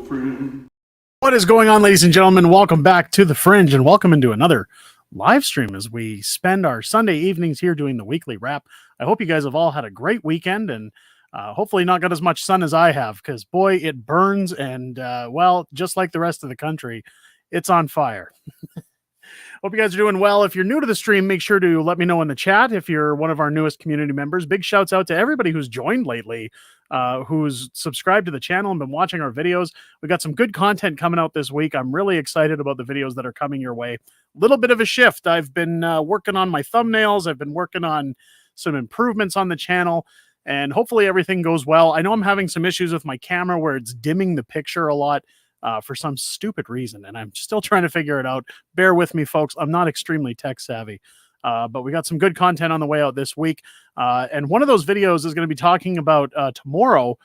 What is going on, ladies and gentlemen? Welcome back to The Fringe, and welcome into another live stream as we spend our Sunday evenings here doing the weekly wrap. I hope you guys have all had a great weekend and hopefully not got as much sun as I have, because boy, it burns, and well, just like the rest of the country, it's on fire. Hope you guys are doing well. If you're new to the stream, make sure to let me know in the chat if you're one of our newest community members. Big shouts out to everybody who's joined lately, who's subscribed to the channel and been watching our videos. We got some good content coming out this week. I'm really excited about the videos that are coming your way. Little bit of a shift. I've been working on my thumbnails. I've been working on some improvements on the channel, and hopefully everything goes well. I know I'm having some issues with my camera where it's dimming the picture a lot. For some stupid reason, and I'm still trying to figure it out. Bear with me, folks. I'm not extremely tech savvy, but we got some good content on the way out this week. And one of those videos is going to be talking about tomorrow,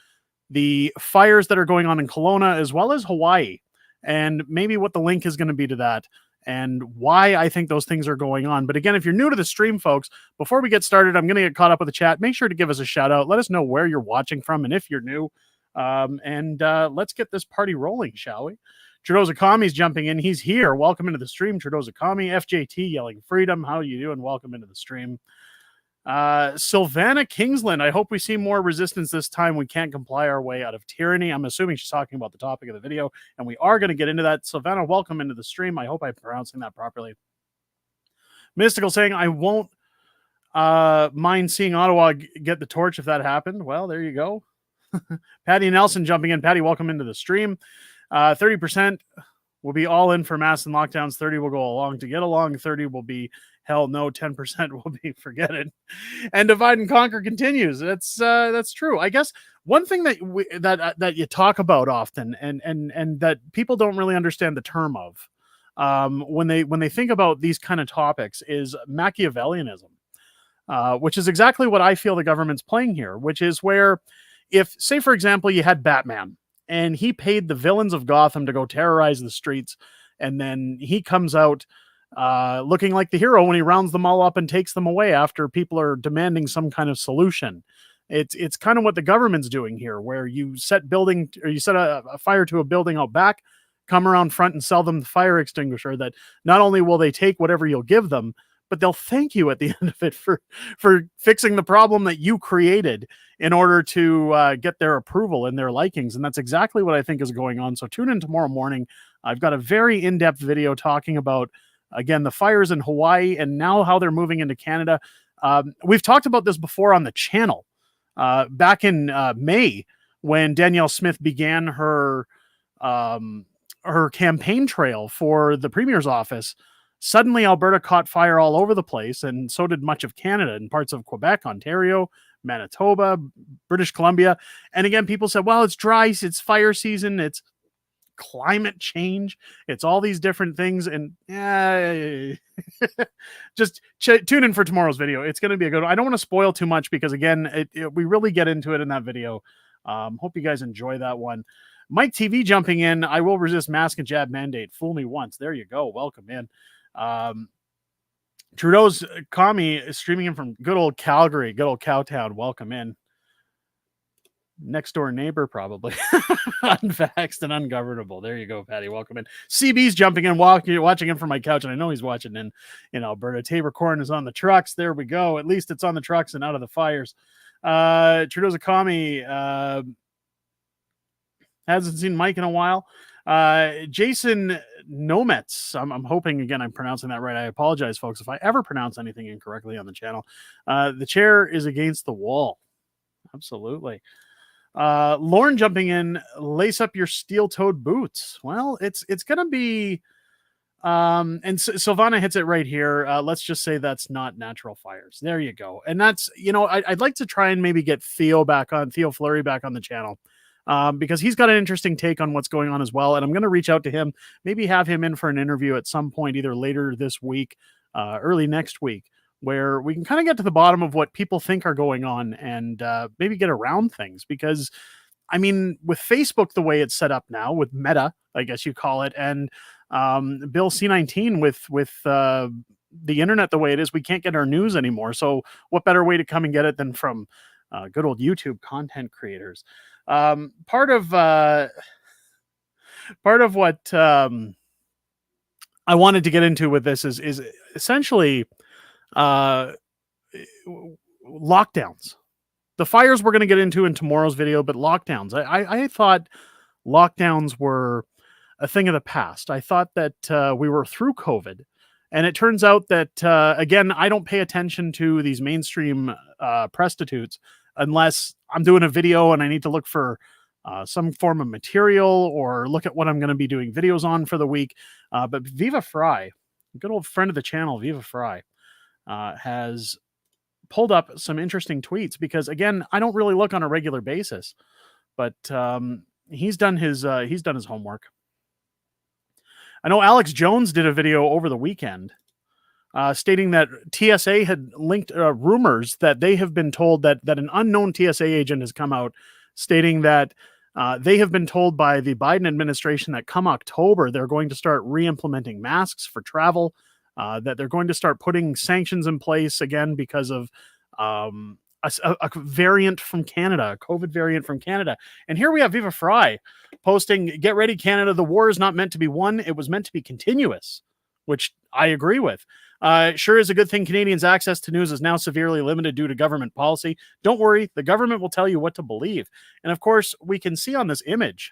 the fires that are going on in Kelowna as well as Hawaii, and maybe what the link is going to be to that and why I think those things are going on. But again, if you're new to the stream, folks, before we get started, I'm going to get caught up with the chat. Make sure to give us a shout out. Let us know where you're watching from and if you're new. Let's get this party rolling, shall we? Trudeau Zakami's jumping in. He's here. Welcome into the stream, Trudeau Zakami. FJT yelling freedom. How are you doing? Welcome into the stream. Sylvana Kingsland. I hope we see more resistance this time. We can't comply our way out of tyranny. I'm assuming she's talking about the topic of the video, and we are going to get into that. Sylvana, welcome into the stream. I hope I'm pronouncing that properly. Mystical saying, I won't mind seeing Ottawa get the torch if that happened. Well, there you go. Patty Nelson jumping in. Patty, welcome into the stream. 30% will be all in for mass and lockdowns. 30 will go along to get along. 30 will be hell no. 10% will be forget it. And divide and conquer continues. That's true. I guess one thing that you talk about often and that people don't really understand the term of when they think about these kind of topics is Machiavellianism, which is exactly what I feel the government's playing here, which is where if, say, for example, you had Batman and he paid the villains of Gotham to go terrorize the streets, and then he comes out looking like the hero when he rounds them all up and takes them away after people are demanding some kind of solution. It's kind of what the government's doing here, where you set a fire to a building out back, come around front and sell them the fire extinguisher that not only will they take whatever you'll give them, but they'll thank you at the end of it for fixing the problem that you created in order to get their approval and their likings. And that's exactly what I think is going on. So tune in tomorrow morning. I've got a very in-depth video talking about, again, the fires in Hawaii and now how they're moving into Canada. We've talked about this before on the channel back in May when Danielle Smith began her campaign trail for the Premier's office. Suddenly, Alberta caught fire all over the place, and so did much of Canada and parts of Quebec, Ontario, Manitoba, British Columbia. And again, people said, well, it's dry, it's fire season, it's climate change, it's all these different things. And just tune in for tomorrow's video. It's going to be a good one. I don't want to spoil too much because, again, we really get into it in that video. Hope you guys enjoy that one. Mike TV jumping in. I will resist mask and jab mandate. Fool me once. There you go. Welcome in. Trudeau's commie is streaming in from good old Calgary, good old Cowtown. Welcome in. Next door neighbor, probably. Unvaxxed and ungovernable. There you go, Patty. Welcome in. CB's jumping in, watching in from my couch, and I know he's watching in Alberta. Tabor corn is on the trucks. There we go. At least it's on the trucks and out of the fires. Trudeau's a commie. Hasn't seen Mike in a while. Jason Nometz. I'm hoping, again, I'm pronouncing that right. I apologize, folks, if I ever pronounce anything incorrectly on the channel. The chair is against the wall. Absolutely. Lauren jumping in. Lace up your steel-toed boots. Well, it's going to be... and Sylvana hits it right here. Let's just say that's not natural fires. There you go. And that's, I'd like to try and maybe get Theo Fleury back on the channel. Because he's got an interesting take on what's going on as well. And I'm going to reach out to him, maybe have him in for an interview at some point, either later this week, early next week, where we can kind of get to the bottom of what people think are going on and maybe get around things. Because, I mean, with Facebook the way it's set up now, with Meta, I guess you call it, and Bill C-19 with the internet the way it is, we can't get our news anymore. So what better way to come and get it than from good old YouTube content creators? Part of part of what I wanted to get into with this is essentially uh, lockdowns. The fires we're going to get into in tomorrow's video, but lockdowns. I thought lockdowns were a thing of the past. I thought that we were through COVID. And it turns out that, again, I don't pay attention to these mainstream prostitutes unless I'm doing a video and I need to look for some form of material or look at what I'm going to be doing videos on for the week. But Viva Fry, a good old friend of the channel, Viva Fry, has pulled up some interesting tweets because, again, I don't really look on a regular basis, but he's done his homework. I know Alex Jones did a video over the weekend stating that TSA had linked rumors that they have been told that an unknown TSA agent has come out stating that they have been told by the Biden administration that come October, they're going to start re-implementing masks for travel, that they're going to start putting sanctions in place again because of a variant from Canada, a COVID variant from Canada. And here we have Viva Fry posting, "Get ready, Canada. The war is not meant to be won. It was meant to be continuous," which I agree with. Sure is a good thing Canadians' access to news is now severely limited due to government policy. Don't worry, the government will tell you what to believe. And of course, we can see on this image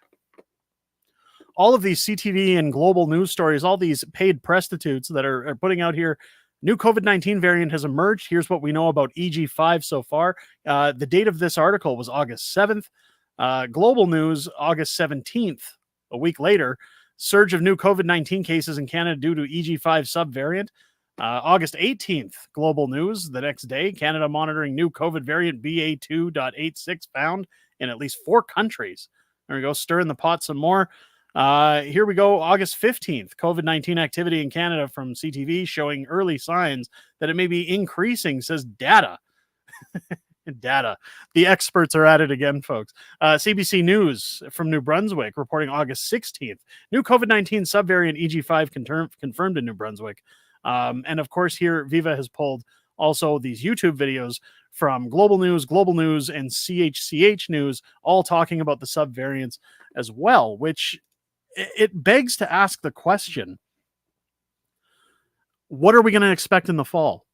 all of these CTV and global news stories, all these paid prostitutes that are putting out here, new COVID-19 variant has emerged. Here's what we know about EG5 so far. The date of this article was August 7th. Global news, August 17th, a week later. Surge of new COVID-19 cases in Canada due to EG5 subvariant. August 18th, global news. The next day, Canada monitoring new COVID variant BA2.86 found in at least 4 countries. There we go, stirring the pot some more. Here we go, August 15th, COVID-19 activity in Canada from CTV showing early signs that it may be increasing, says data. Data. The experts are at it again, folks. CBC News from New Brunswick reporting August 16th. New COVID-19 subvariant EG5 confirmed in New Brunswick. And of course, here Viva has pulled also these YouTube videos from Global News, and CHCH News, all talking about the subvariants as well, which it begs to ask the question, what are we going to expect in the fall?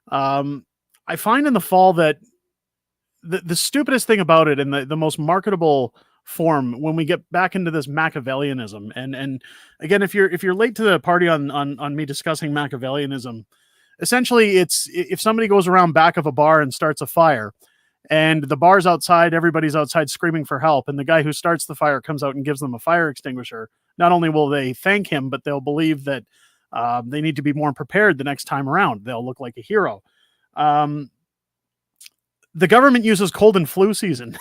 I find in the fall that the stupidest thing about it and the most marketable form when we get back into this Machiavellianism, and again, if you're late to the party on me discussing Machiavellianism, essentially it's if somebody goes around back of a bar and starts a fire and the bar's outside, everybody's outside screaming for help, and the guy who starts the fire comes out and gives them a fire extinguisher, not only will they thank him, but they'll believe that they need to be more prepared the next time around. They'll look like a hero. The government uses cold and flu season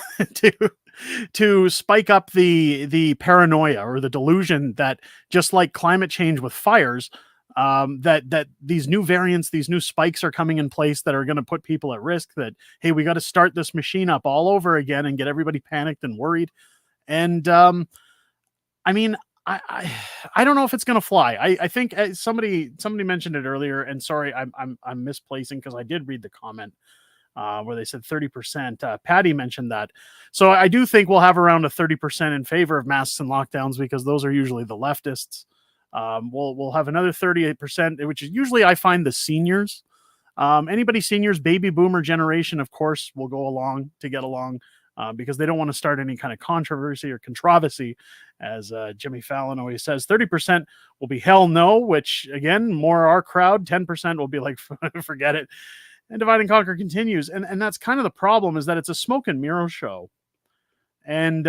to spike up the paranoia or the delusion that just like climate change with fires, that these new variants, these new spikes are coming in place that are going to put people at risk, that, hey, we got to start this machine up all over again and get everybody panicked and worried. And I mean, I don't know if it's going to fly. I think somebody mentioned it earlier, and sorry, I'm misplacing because I did read the comment where they said 30%. Patty mentioned that. So I do think we'll have around a 30% in favor of masks and lockdowns because those are usually the leftists. We'll have another 38%, which is usually, I find, the seniors. Anybody seniors, baby boomer generation, of course, will go along to get along because they don't want to start any kind of controversy or controversy, as Jimmy Fallon always says. 30% will be hell no, which, again, more our crowd. 10% will be like, forget it. And Divide and Conquer continues. And that's kind of the problem, is that it's a smoke and mirror show. And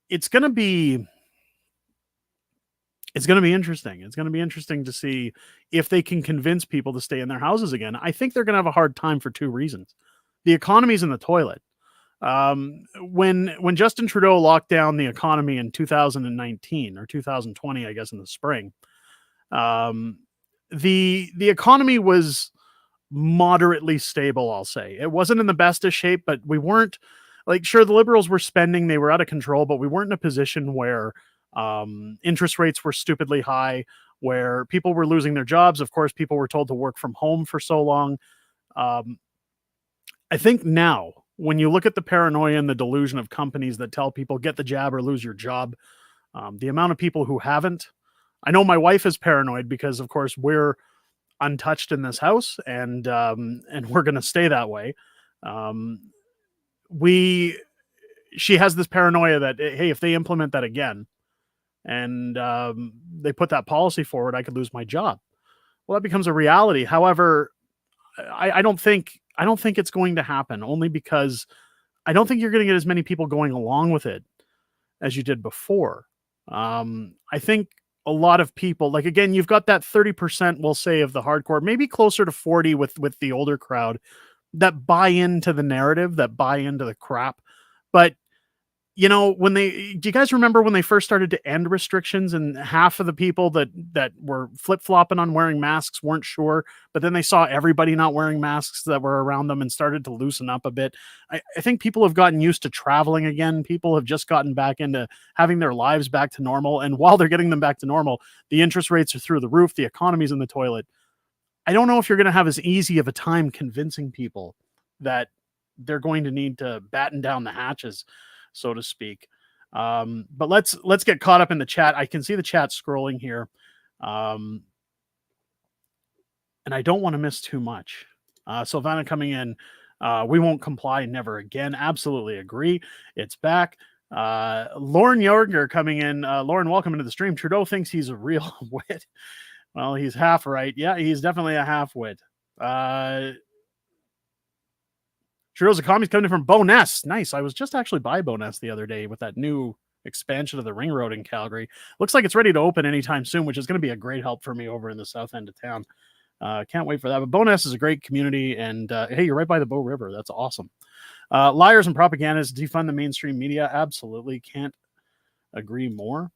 it's going to be interesting. It's going to be interesting to see if they can convince people to stay in their houses again. I think they're going to have a hard time for 2 reasons. The economy's in the toilet. When Justin Trudeau locked down the economy in 2019 or 2020, I guess in the spring, the economy was moderately stable, I'll say. It wasn't in the best of shape, but we weren't, like, sure, the Liberals were spending, they were out of control, but we weren't in a position where interest rates were stupidly high, where people were losing their jobs. Of course, people were told to work from home for so long. I think now, when you look at the paranoia and the delusion of companies that tell people get the jab or lose your job, The amount of people who haven't, I know my wife is paranoid because, of course, we're untouched in this house, and we're going to stay that way. Um, we She has this paranoia that, hey, if they implement that again and they put that policy forward, I could lose my job. Well, that becomes a reality. However, I don't think it's going to happen, only because I don't think you're going to get as many people going along with it as you did before. I think a lot of people, like, again, you've got that 30%, we'll say, of the hardcore, maybe closer to 40 with the older crowd, that buy into the narrative, that buy into the crap. But do you guys remember when they first started to end restrictions, and half of the people that were flip-flopping on wearing masks weren't sure, but then they saw everybody not wearing masks that were around them and started to loosen up a bit? I think people have gotten used to traveling again. People have just gotten back into having their lives back to normal. And while they're getting them back to normal, the interest rates are through the roof. The economy's in the toilet. I don't know if you're going to have as easy of a time convincing people that they're going to need to batten down the hatches, so to speak. But let's get caught up in the chat. I can see the chat scrolling here, and I don't want to miss too much. Sylvana coming in. We won't comply, never again. Absolutely agree. It's back. Lauren Yorger coming in. Lauren, welcome into the stream. Trudeau thinks he's a real wit. Well, he's half right. Yeah, he's definitely a half wit. Trudeau's economy's coming in from Bowness. Nice. I was just actually by Bowness the other day with that new expansion of the ring road in Calgary. Looks like it's ready to open anytime soon, which is going to be a great help for me over in the south end of town. Can't wait for that. But Bowness is a great community, and hey, you're right by the Bow River. That's awesome. Liars and propagandists defund the mainstream media. Absolutely can't agree more.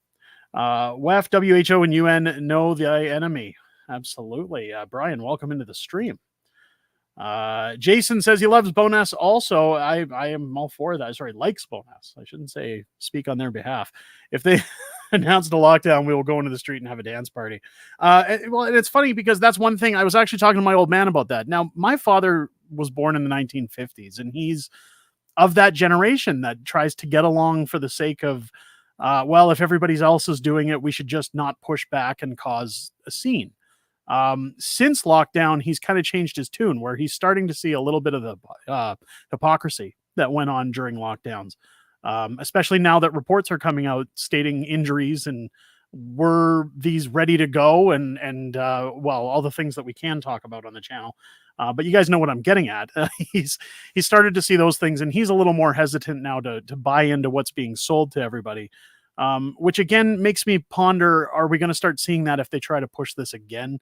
WEF, WHO, and UN know the enemy. Absolutely. Brian, welcome into the stream. Jason says he loves Bowness. Also, I am all for that. Sorry, likes Bowness. I shouldn't say speak on their behalf. If they announced a lockdown, we will go into the street and have a dance party. Well, and it's funny because that's one thing. I was actually talking to my old man about that. Now, my father was born in the 1950s, and he's of that generation that tries to get along for the sake of, well, if everybody else is doing it, we should just not push back and cause a scene. Since lockdown, he's kind of changed his tune, where he's starting to see a little bit of the hypocrisy that went on during lockdowns, especially now that reports are coming out stating injuries and were these ready to go, and well, all the things that we can talk about on the channel. But you guys know what I'm getting at. He's started to see those things, and he's a little more hesitant now to buy into what's being sold to everybody. Which again makes me ponder, are we going to start seeing that if they try to push this again?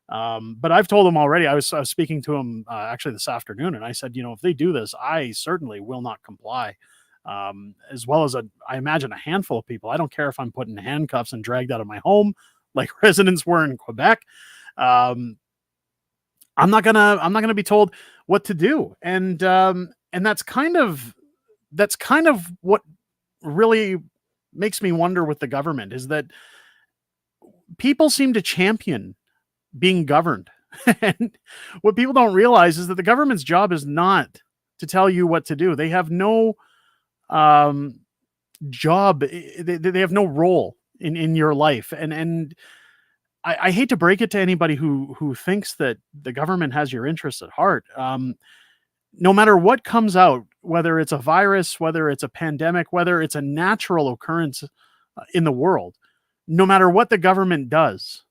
But I've told him already. I was speaking to him actually this afternoon, and I said, if they do this, I certainly will not comply. As well as I imagine a handful of people. I don't care if I'm put in handcuffs and dragged out of my home like residents were in Quebec. I'm not gonna be told what to do, and that's kind of what really makes me wonder with the government, is that people seem to champion being governed. And what people don't realize is that the government's job is not to tell you what to do. They have no job. They have no role in your life. And I hate to break it to anybody who thinks that the government has your interests at heart. No matter what comes out, whether it's a virus, whether it's a pandemic, whether it's a natural occurrence in the world, no matter what the government does,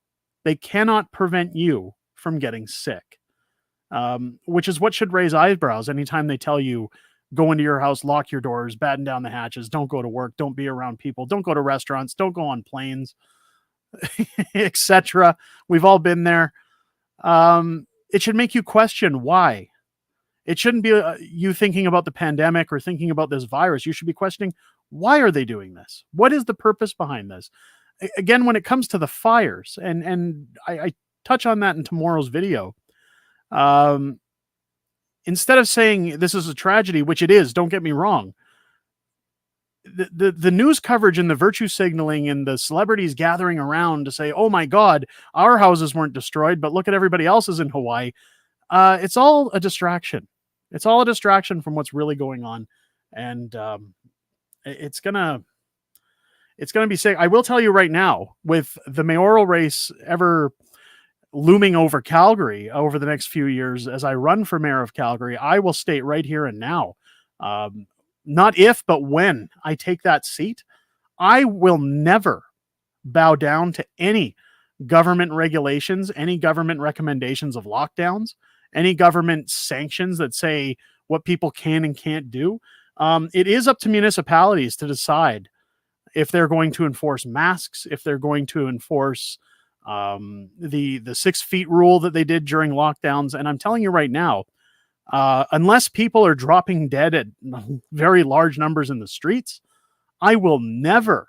they cannot prevent you from getting sick, which is what should raise eyebrows anytime they tell you, go into your house, lock your doors, batten down the hatches, don't go to work, don't be around people, don't go to restaurants, don't go on planes, etc. We've all been there. It should make you question why. It shouldn't be you thinking about the pandemic or thinking about this virus. You should be questioning, why are they doing this? What is the purpose behind this? Again, when it comes to the fires, and I touch on that in tomorrow's video, instead of saying this is a tragedy, which it is, don't get me wrong, the news coverage and the virtue signaling and the celebrities gathering around to say, oh my God, our houses weren't destroyed, but look at everybody else's in Hawaii. It's all a distraction. It's all a distraction from what's really going on. And it's gonna It's going to be sick. I will tell you right now, with the mayoral race ever looming over Calgary over the next few years, as I run for mayor of Calgary, I will state right here and now, not if, but when I take that seat, I will never bow down to any government regulations, any government recommendations of lockdowns, any government sanctions that say what people can and can't do. It is up to municipalities to decide if they're going to enforce masks, if they're going to enforce the 6 feet rule that they did during lockdowns. And I'm telling you right now, unless people are dropping dead at very large numbers in the streets, I will never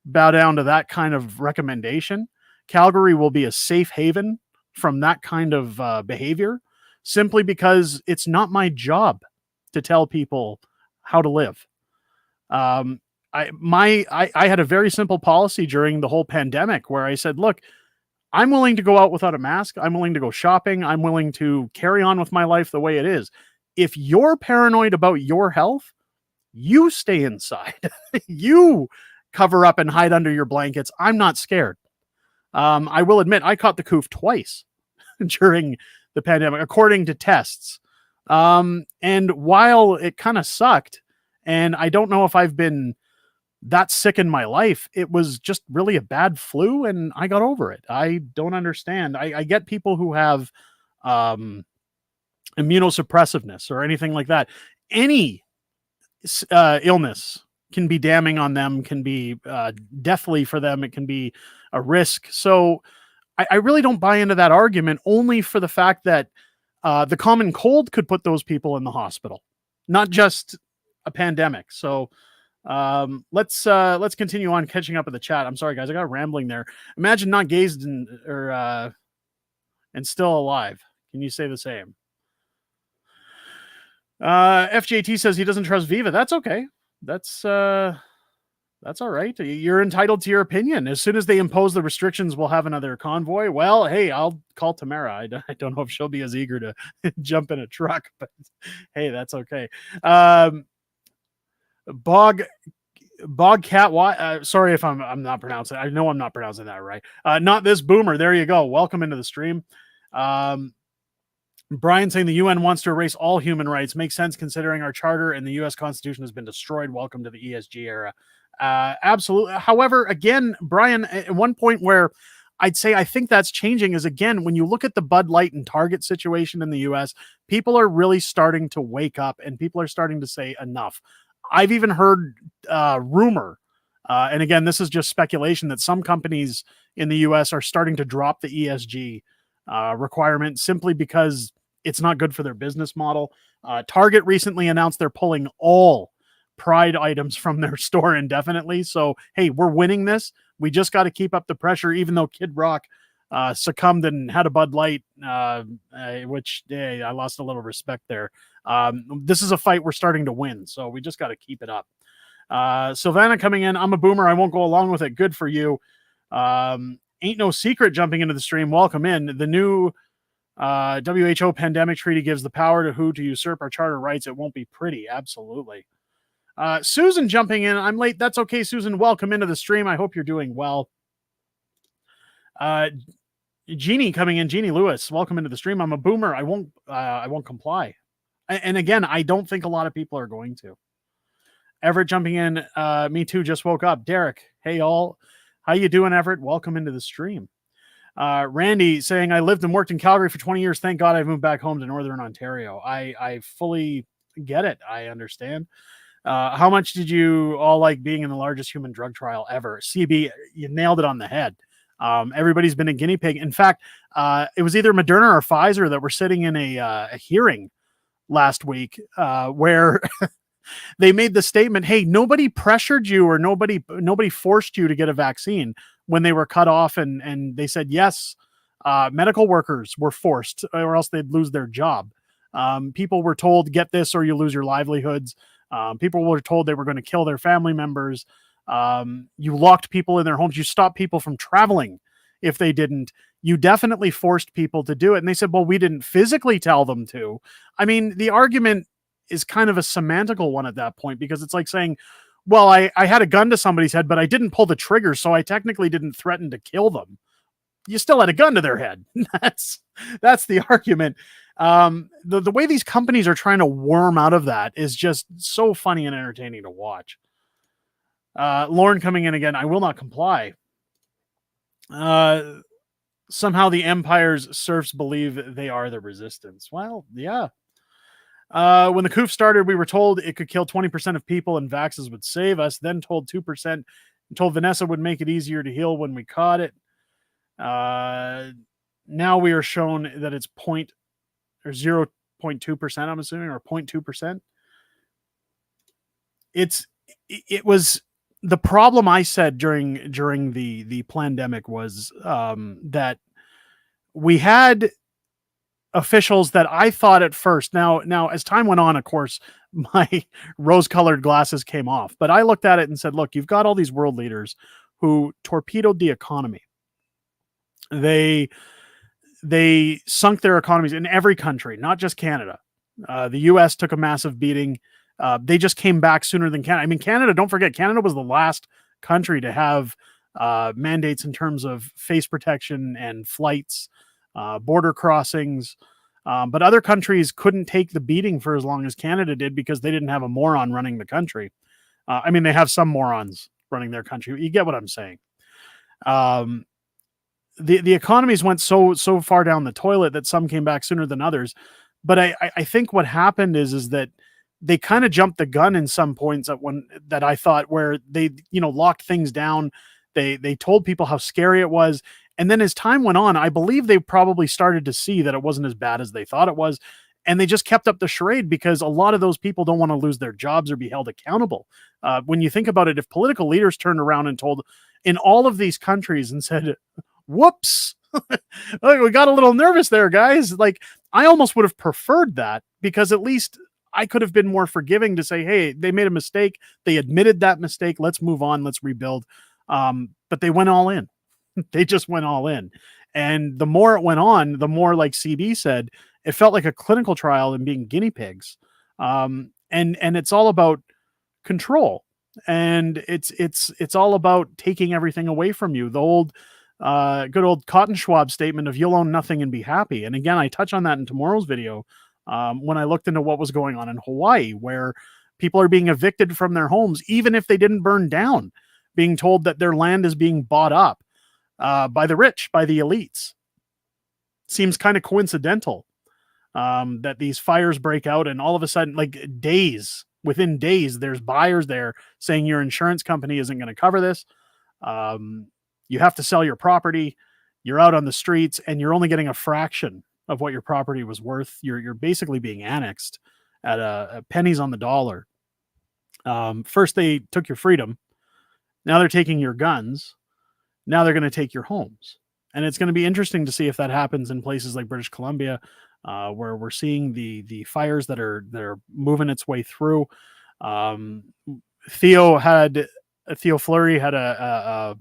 bow down to that kind of recommendation. Calgary will be a safe haven from that kind of behavior, simply because it's not my job to tell people how to live. I had a very simple policy during the whole pandemic where I said, look, I'm willing to go out without a mask. I'm willing to go shopping. I'm willing to carry on with my life the way it is. If you're paranoid about your health, you stay inside. You cover up and hide under your blankets. I'm not scared. I will admit I caught the coof twice during the pandemic, according to tests. And while it kind of sucked, and I don't know if I've been that sick in my life, it was just really a bad flu and I got over it. I don't understand. I get people who have immunosuppressiveness or anything like that. Any illness can be damning on them, can be deathly for them. It can be a risk. So I really don't buy into that argument, only for the fact that the common cold could put those people in the hospital, not just a pandemic. So let's continue on catching up with the chat. I'm sorry, guys, I got rambling there. Imagine not gazed and still alive. Can you say the same? FJT says he doesn't trust Viva. That's okay. That's all right. You're entitled to your opinion. As soon as they impose the restrictions, we'll have another convoy. Well, hey, I'll call Tamara. I don't know if she'll be as eager to jump in a truck, but hey, that's okay. Bogcat. Sorry if I'm not pronouncing. I know I'm not pronouncing that right. Not this boomer. There you go. Welcome into the stream. Brian saying the UN wants to erase all human rights. Makes sense considering our charter and the US Constitution has been destroyed. Welcome to the ESG era. Absolutely. However, again, Brian, at one point where I'd say I think that's changing is, again, when you look at the Bud Light and Target situation in the US, people are really starting to wake up and people are starting to say enough. I've even heard rumor, and again, this is just speculation, that some companies in the US are starting to drop the ESG requirement simply because it's not good for their business model. Target recently announced they're pulling all Pride items from their store indefinitely. So, hey, we're winning this. We just got to keep up the pressure, even though Kid Rock succumbed and had a Bud Light, which I lost a little respect there. This is a fight we're starting to win, so we just got to keep it up. Sylvana coming in. I'm a boomer. I won't go along with it. Good for you. Ain't no secret jumping into the stream. Welcome in. The new WHO pandemic treaty gives the power to WHO to usurp our charter rights. It won't be pretty. Absolutely. Susan jumping in. I'm late. That's okay, Susan. Welcome into the stream. I hope you're doing well. Jeannie coming in. Jeannie Lewis, welcome into the stream. I'm a boomer. I won't comply. And again, I don't think a lot of people are going to. Everett jumping in. Me too. Just woke up. Derek. Hey, all. How you doing, Everett? Welcome into the stream. Randy saying, I lived and worked in Calgary for 20 years. Thank God I've moved back home to Northern Ontario. I fully get it. I understand. How much did you all like being in the largest human drug trial ever? CB, you nailed it on the head. Everybody's been a guinea pig. In fact, it was either Moderna or Pfizer that were sitting in a hearing last week where they made the statement, hey, nobody pressured you or nobody forced you to get a vaccine when they were cut off. And they said, yes, medical workers were forced or else they'd lose their job. People were told, get this or you lose your livelihoods. People were told they were going to kill their family members. You locked people in their homes. You stopped people from traveling if they didn't. You definitely forced people to do it. And they said, well, we didn't physically tell them to. I mean, the argument is kind of a semantical one at that point, because it's like saying, Well, I had a gun to somebody's head, but I didn't pull the trigger, so I technically didn't threaten to kill them. You still had a gun to their head. That's the argument. The way these companies are trying to worm out of that is just so funny and entertaining to watch. Lauren coming in again. I will not comply. Somehow the Empire's serfs believe they are the resistance. Well, yeah. When the coup started, we were told it could kill 20% of people and vaxes would save us. Then told 2%, told Vanessa would make it easier to heal when we caught it. Now we are shown that it's 0.2%, I'm assuming, or 0.2%. It was the problem I said during the pandemic was that we had officials that I thought at first. Now, as time went on, of course, my rose-colored glasses came off. But I looked at it and said, look, you've got all these world leaders who torpedoed the economy. They sunk their economies in every country, not just Canada. The US took a massive beating. They just came back sooner than Canada. I mean, Canada, don't forget, Canada was the last country to have mandates in terms of face protection and flights, border crossings. But other countries couldn't take the beating for as long as Canada did because they didn't have a moron running the country. I mean, they have some morons running their country. You get what I'm saying. The economies went so far down the toilet that some came back sooner than others. But I think what happened is that they kind of jumped the gun in some points that I thought where they, locked things down. They told people how scary it was. And then as time went on, I believe they probably started to see that it wasn't as bad as they thought it was. And they just kept up the charade because a lot of those people don't want to lose their jobs or be held accountable. When you think about it, if political leaders turned around and told in all of these countries and said, whoops, we got a little nervous there, guys. Like, I almost would have preferred that because at least I could have been more forgiving to say, hey, they made a mistake. They admitted that mistake. Let's move on. Let's rebuild. But they went all in. They just went all in. And the more it went on, the more, like CB said, it felt like a clinical trial and being guinea pigs. And it's all about control. And it's all about taking everything away from you. The old, good old Cotton Schwab statement of you'll own nothing and be happy. And again, I touch on that in tomorrow's video when I looked into what was going on in Hawaii, where people are being evicted from their homes, even if they didn't burn down, being told that their land is being bought up by the rich, by the elites. Seems kind of coincidental that these fires break out and all of a sudden, like within days, there's buyers there saying your insurance company isn't going to cover this. You have to sell your property. You're out on the streets and you're only getting a fraction of what your property was worth. You're basically being annexed at a pennies on the dollar. First they took your freedom. Now they're taking your guns. Now they're going to take your homes. And it's going to be interesting to see if that happens in places like British Columbia, where we're seeing the fires that are moving its way through. Theo Fleury had a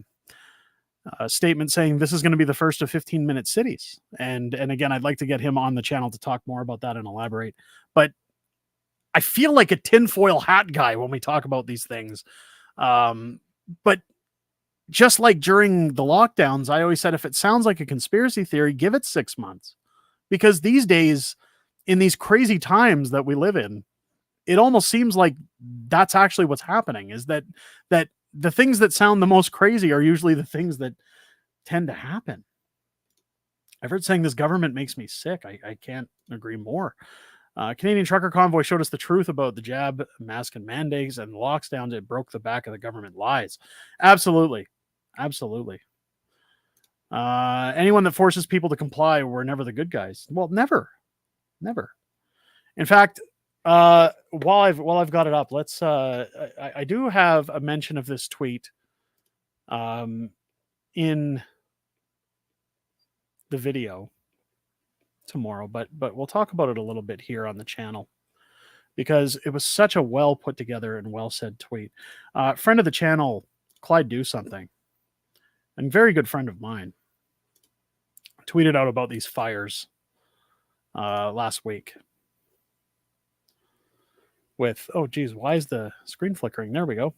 statement saying this is going to be the first of 15-minute cities. And again, I'd like to get him on the channel to talk more about that and elaborate. But I feel like a tinfoil hat guy when we talk about these things. But just like during the lockdowns, I always said, if it sounds like a conspiracy theory, give it 6 months. Because these days, in these crazy times that we live in, it almost seems like that's actually what's happening, is that the things that sound the most crazy are usually the things that tend to happen. I've heard saying this government makes me sick. I can't agree more. Canadian Trucker Convoy showed us the truth about the jab, mask, and mandates and lockdowns. It broke the back of the government lies. Absolutely. Anyone that forces people to comply were never the good guys. Well, never. In fact, while I've got it up, let's. I do have a mention of this tweet, in the video tomorrow, but we'll talk about it a little bit here on the channel because it was such a well put together and well said tweet. Friend of the channel, Clyde Do Something, and very good friend of mine, tweeted out about these fires last week with, oh geez, why is the screen flickering? There we go.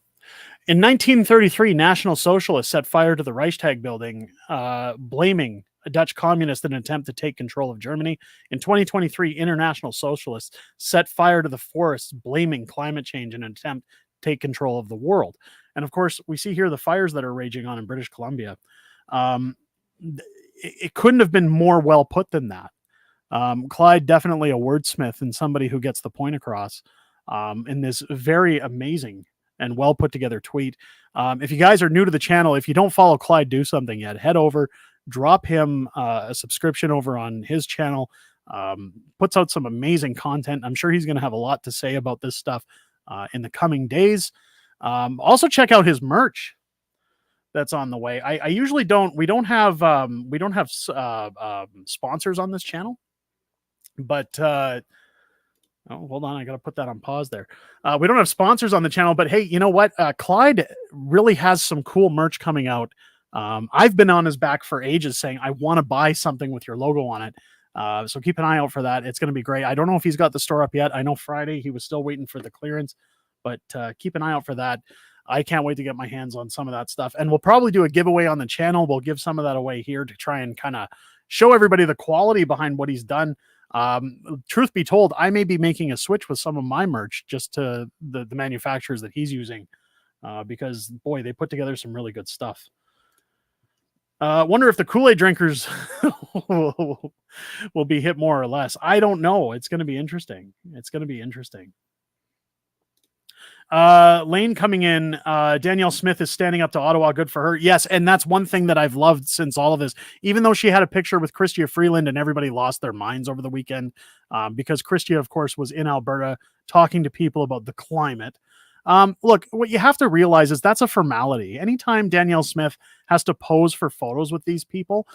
In 1933, National Socialists set fire to the Reichstag building, blaming a Dutch communist in an attempt to take control of Germany. In 2023, International Socialists set fire to the forests, blaming climate change in an attempt to take control of the world. And of course, we see here the fires that are raging on in British Columbia. It couldn't have been more well put than that. Clyde, definitely a wordsmith and somebody who gets the point across in this very amazing and well put together tweet. If you guys are new to the channel, if you don't follow Clyde Do Something yet, head over, drop him a subscription over on his channel. Puts out some amazing content. I'm sure he's going to have a lot to say about this stuff in the coming days. Also check out his merch that's on the way. I usually we don't have sponsors on this channel, but oh, hold on. I got to put that on pause there. We don't have sponsors on the channel, but hey, you know what? Clyde really has some cool merch coming out. I've been on his back for ages saying, I want to buy something with your logo on it. So keep an eye out for that. It's going to be great. I don't know if he's got the store up yet. I know Friday he was still waiting for the clearance, but keep an eye out for that. I can't wait to get my hands on some of that stuff. And we'll probably do a giveaway on the channel. We'll give some of that away here to try and kind of show everybody the quality behind what he's done. Truth be told, I may be making a switch with some of my merch just to the manufacturers that he's using because, boy, they put together some really good stuff. Wonder if the Kool-Aid drinkers will be hit more or less. I don't know. It's going to be interesting. It's going to be interesting. Lane coming in. Danielle Smith is standing up to Ottawa. Good for her. Yes, and that's one thing that I've loved since all of this. Even though she had a picture with Chrystia Freeland and everybody lost their minds over the weekend because Chrystia, of course, was in Alberta talking to people about the climate. Look, what you have to realize is that's a formality. Anytime Danielle Smith has to pose for photos with these people,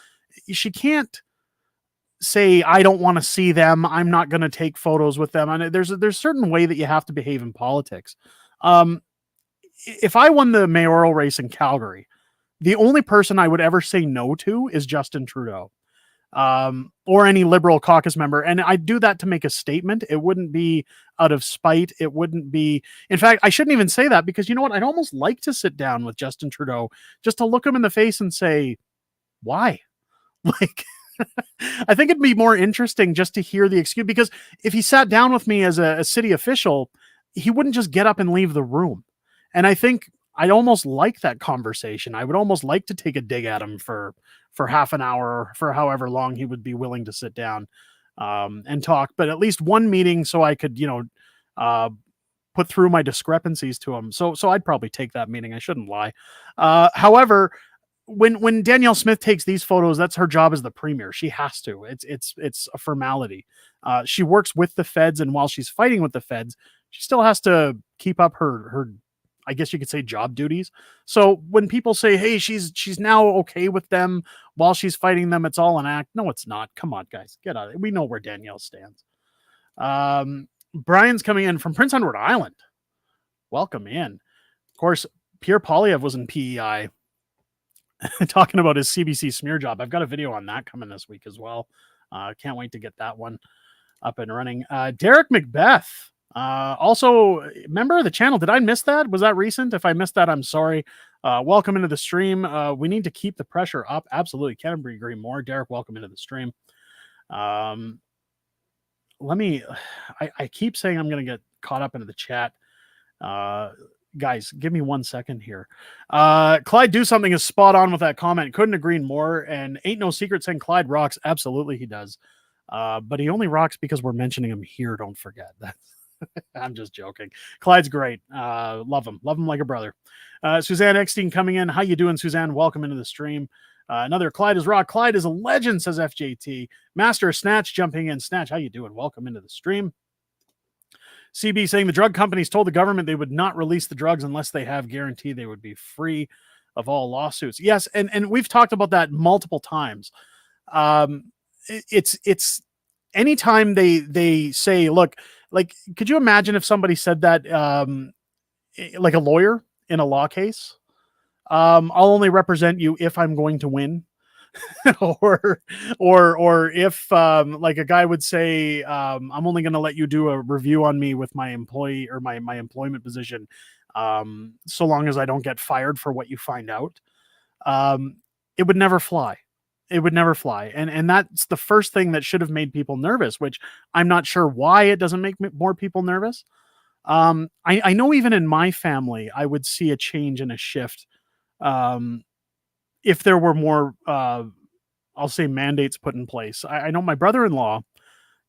she can't say, I don't want to see them. I'm not going to take photos with them. And there's a certain way that you have to behave in politics. If I won the mayoral race in Calgary, the only person I would ever say no to is Justin Trudeau, or any Liberal caucus member. And I do that to make a statement. It wouldn't be out of spite. It wouldn't be, in fact, I shouldn't even say that because you know what? I'd almost like to sit down with Justin Trudeau just to look him in the face and say, why? Like, I think it'd be more interesting just to hear the excuse, because if he sat down with me as a city official, he wouldn't just get up and leave the room. And I think I'd almost like that conversation. I would almost like to take a dig at him for half an hour, for however long he would be willing to sit down and talk, but at least one meeting so I could, put through my discrepancies to him. So I'd probably take that meeting. I shouldn't lie. However, when Danielle Smith takes these photos, that's her job as the premier. She has to. It's a formality. She works with the feds, and while she's fighting with the feds, she still has to keep up her I guess you could say job duties. So when people say, hey, she's now okay with them while she's fighting them, it's all an act. No, it's not. Come on, guys, get out of it. We know where Danielle stands. Brian's coming in from Prince Edward Island. Welcome in. Of course, Pierre Poilievre was in PEI talking about his CBC smear job. I've got a video on that coming this week as well. Can't wait to get that one up and running. Derek Macbeth. Also, member of the channel. Did I miss that? Was that recent? If I missed that, I'm sorry. Welcome into the stream. We need to keep the pressure up. Absolutely. Can't agree more. Derek, welcome into the stream. I keep saying I'm going to get caught up into the chat. Guys, give me 1 second here. Clyde Do Something is spot on with that comment. Couldn't agree more. And ain't no secret saying Clyde rocks. Absolutely, he does. But he only rocks because we're mentioning him here. Don't forget that. I'm just joking. Clyde's great. Love him like a brother. Suzanne Eckstein coming in. How you doing, Suzanne? Welcome into the stream. Another Clyde is rock. Clyde is a legend, says FJT. Master Snatch jumping in. Snatch, how you doing? Welcome into the stream. CB saying the drug companies told the government they would not release the drugs unless they have guarantee they would be free of all lawsuits. Yes, and we've talked about that multiple times. It's anytime they say, look, like, could you imagine if somebody said that, like a lawyer in a law case? I'll only represent you if I'm going to win. or if like a guy would say, I'm only going to let you do a review on me with my employee or my employment position so long as I don't get fired for what you find out. Um, it would never fly. It would never fly. And that's the first thing that should have made people nervous, which I'm not sure why it doesn't make more people nervous. I know even in my family, I would see a change and a shift um, if there were more, I'll say, mandates put in place. I know my brother-in-law,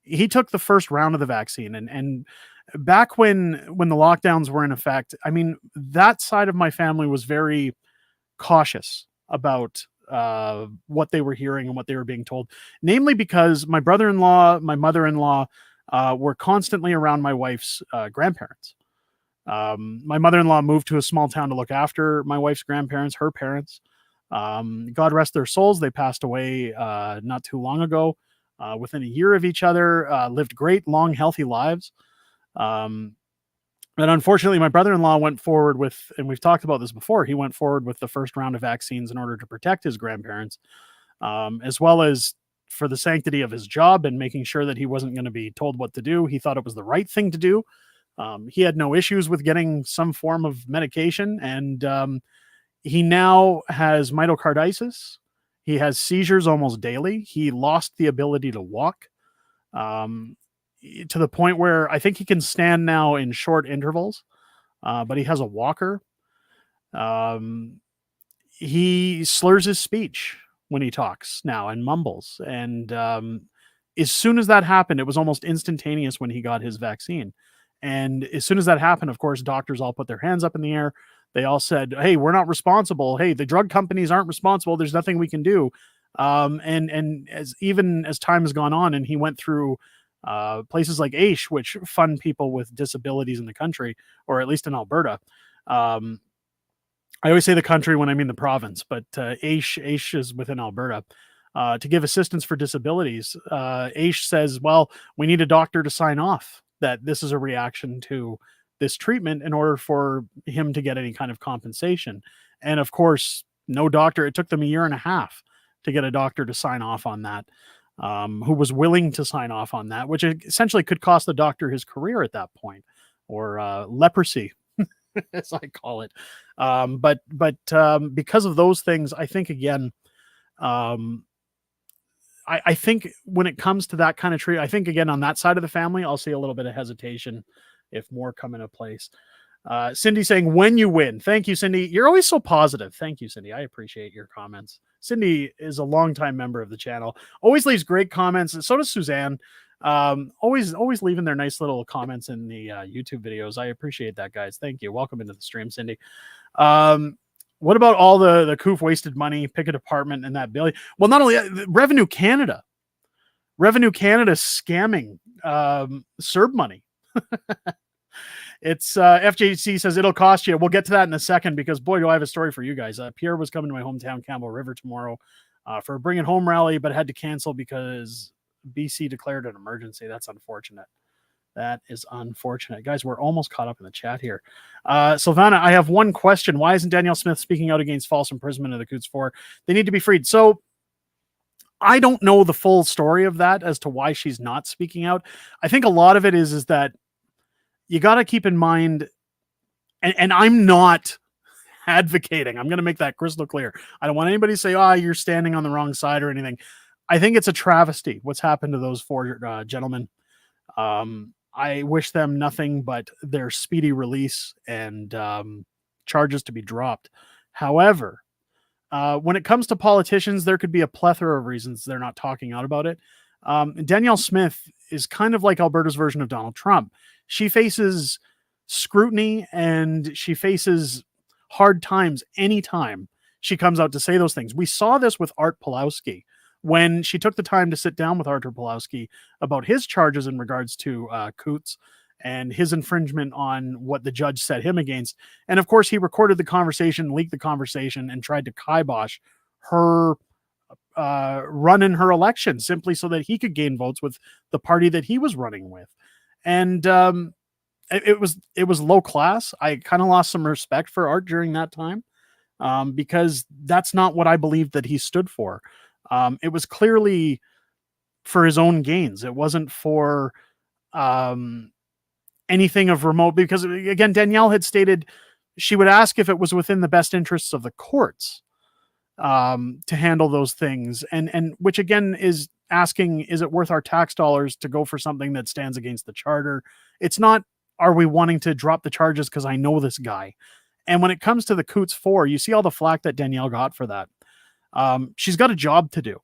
he took the first round of the vaccine, and back when the lockdowns were in effect, I mean, that side of my family was very cautious about what they were hearing and what they were being told, namely because my brother-in-law, my mother-in-law were constantly around my wife's grandparents. My mother-in-law moved to a small town to look after my wife's grandparents, her parents. God rest their souls. They passed away not too long ago. Within a year of each other, lived great, long, healthy lives. And unfortunately, my brother-in-law went forward with, and we've talked about this before, he went forward with the first round of vaccines in order to protect his grandparents, as well as for the sanctity of his job and making sure that he wasn't going to be told what to do. He thought it was the right thing to do. He had no issues with getting some form of medication, and he now has myocarditis. He has seizures almost daily. He lost the ability to walk to the point where I think he can stand now in short intervals, but he has a walker. He slurs his speech when he talks now and mumbles. And as soon as that happened, it was almost instantaneous when he got his vaccine. And as soon as that happened, of course, doctors all put their hands up in the air. They all said, "Hey, we're not responsible. Hey, the drug companies aren't responsible. There's nothing we can do." And as even as time has gone on, and he went through places like AISH, which fund people with disabilities in the country, or at least in Alberta. I always say the country when I mean the province, but AISH is within Alberta. To give assistance for disabilities, AISH says, well, we need a doctor to sign off that this is a reaction to this treatment in order for him to get any kind of compensation. And of course, no doctor, it took them a year and a half to get a doctor to sign off on that, who was willing to sign off on that, which essentially could cost the doctor his career at that point, or leprosy, as I call it. But because of those things, I think, again, I think when it comes to that kind of tree, I think, again, on that side of the family, I'll see a little bit of hesitation if more come into place. Cindy saying, when you win. Thank you, Cindy. You're always so positive. Thank you, Cindy. I appreciate your comments. Cindy is a longtime member of the channel. Always leaves great comments. And so does Suzanne. Always leaving their nice little comments in the YouTube videos. I appreciate that, guys. Thank you. Welcome into the stream, Cindy. What about all the COOF wasted money, pick a department in that bill? Well, not only Revenue Canada scamming CERB money. It's FJC says it'll cost you. We'll get to that in a second, because boy, do I have a story for you guys. Pierre was coming to my hometown, Campbell River, tomorrow for a Bring It Home rally, but had to cancel because BC declared an emergency. That's unfortunate. That is unfortunate. Guys, we're almost caught up in the chat here. Sylvana, I have one question. Why isn't Danielle Smith speaking out against false imprisonment of the Coutts 4? They need to be freed. So I don't know the full story of that as to why she's not speaking out. I think a lot of it is that you got to keep in mind, and I'm not advocating, I'm going to make that crystal clear. I don't want anybody to say, you're standing on the wrong side or anything. I think it's a travesty what's happened to those four gentlemen. I wish them nothing but their speedy release and charges to be dropped. However, when it comes to politicians, there could be a plethora of reasons they're not talking out about it. Danielle Smith is kind of like Alberta's version of Donald Trump. She faces scrutiny and she faces hard times anytime she comes out to say those things. We saw this with Art Pawlowski when she took the time to sit down with Artur Pawlowski about his charges in regards to Coutts and his infringement on what the judge set him against. And of course, he recorded the conversation, leaked the conversation, and tried to kibosh her run in her election simply so that he could gain votes with the party that he was running with. And it was low class. I kind of lost some respect for Art during that time because that's not what I believed that he stood for. It was clearly for his own gains. It wasn't for anything of remote, because again, Danielle had stated she would ask if it was within the best interests of the courts to handle those things, and which again is asking, is it worth our tax dollars to go for something that stands against the charter? It's not, are we wanting to drop the charges because I know this guy? And when it comes to the Coots 4, you see all the flack that Danielle got for that. She's got a job to do.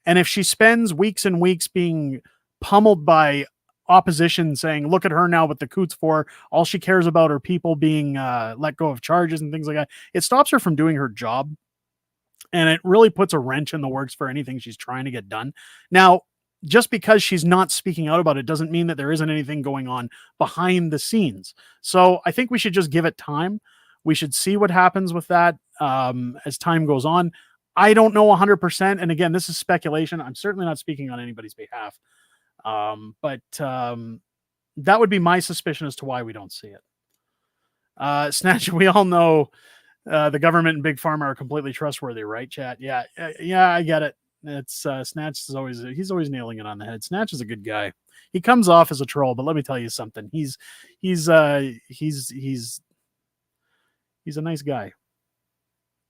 And if she spends weeks and weeks being pummeled by opposition saying, look at her now with the Coots 4, all she cares about are people being let go of charges and things like that, it stops her from doing her job. And it really puts a wrench in the works for anything she's trying to get done. Now, just because she's not speaking out about it doesn't mean that there isn't anything going on behind the scenes. So I think we should just give it time. We should see what happens with that as time goes on. I don't know 100%. And again, this is speculation. I'm certainly not speaking on anybody's behalf. But that would be my suspicion as to why we don't see it. Snatch, we all know the government and Big Pharma are completely trustworthy, right, chat? Yeah, I get it. It's Snatch is he's always nailing it on the head. Snatch is a good guy. He comes off as a troll, but let me tell you something. He's a nice guy.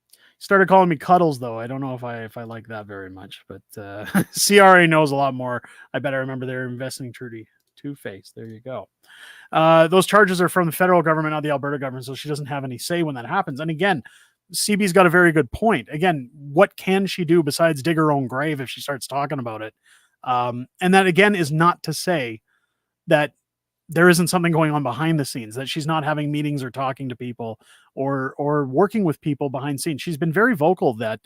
He started calling me Cuddles, though. I don't know if I like that very much, but CRA knows a lot more. I bet I remember they're investing Trudy Two-Face. There you go. Those charges are from the federal government, not the Alberta government, so she doesn't have any say when that happens. And again, CB's got a very good point. Again, what can she do besides dig her own grave if she starts talking about it? And that, again, is not to say that there isn't something going on behind the scenes, that she's not having meetings or talking to people or working with people behind scenes. She's been very vocal that,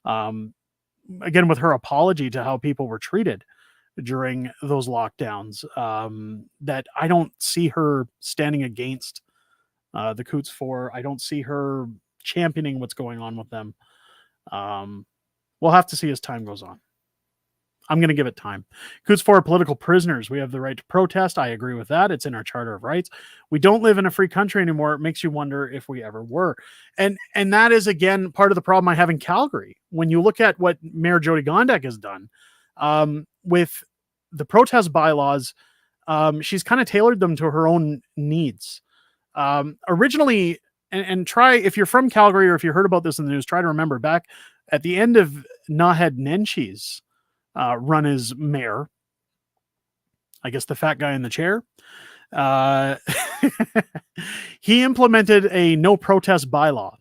again, with her apology to how people were treated during those lockdowns, that I don't see her standing against the Coots 4. I don't see her championing what's going on with them. We'll have to see as time goes on. I'm going to give it time. Coots 4 are political prisoners. We have the right to protest. I agree with that. It's in our Charter of Rights. We don't live in a free country anymore. It makes you wonder if we ever were. And that is, again, part of the problem I have in Calgary. When you look at what Mayor Jyoti Gondek has done with the protest bylaws, she's kind of tailored them to her own needs. Originally, and try, if you're from Calgary or if you heard about this in the news, try to remember back at the end of Naheed Nenshi's run as mayor, I guess the fat guy in the chair, he implemented a no protest bylaw.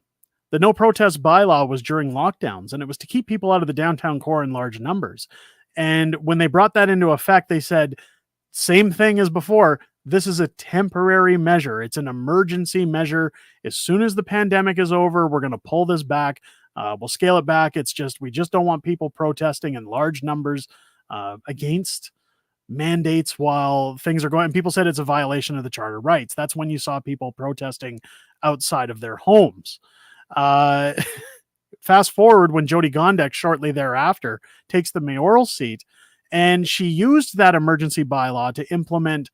The no protest bylaw was during lockdowns, and it was to keep people out of the downtown core in large numbers. And when they brought that into effect, they said, same thing as before, this is a temporary measure. It's an emergency measure. As soon as the pandemic is over, we're going to pull this back. We'll scale it back. It's just, we just don't want people protesting in large numbers against mandates while things are going. And people said it's a violation of the Charter rights. That's when you saw people protesting outside of their homes. Fast forward when Jyoti Gondek shortly thereafter takes the mayoral seat, and she used that emergency bylaw to implement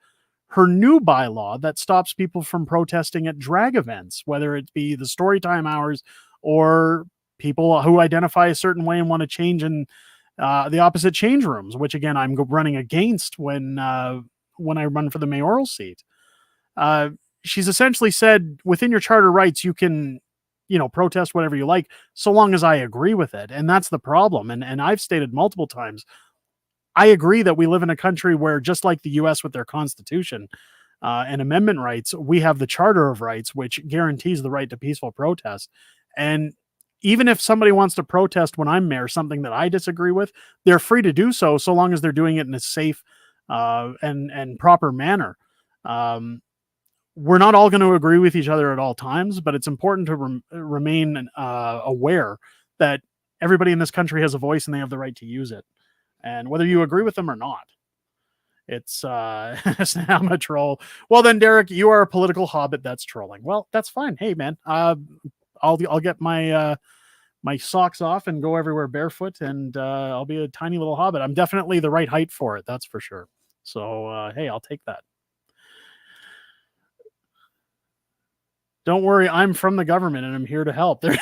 her new bylaw that stops people from protesting at drag events, whether it be the storytime hours or people who identify a certain way and want to change in the opposite change rooms, which again, I'm running against when I run for the mayoral seat. She's essentially said within your charter rights, you can, protest whatever you like, so long as I agree with it. And that's the problem. And I've stated multiple times, I agree that we live in a country where, just like the US with their constitution and amendment rights, we have the Charter of Rights, which guarantees the right to peaceful protest. And even if somebody wants to protest when I'm mayor, something that I disagree with, they're free to do so long as they're doing it in a safe and proper manner. We're not all going to agree with each other at all times, but it's important to remain aware that everybody in this country has a voice and they have the right to use it. And whether you agree with them or not, it's I'm a troll. Well then, Derek, you are a political hobbit that's trolling. Well, that's fine. Hey man, I'll get my my socks off and go everywhere barefoot, and I'll be a tiny little hobbit. I'm definitely the right height for it, that's for sure. So hey, I'll take that. Don't worry, I'm from the government and I'm here to help. We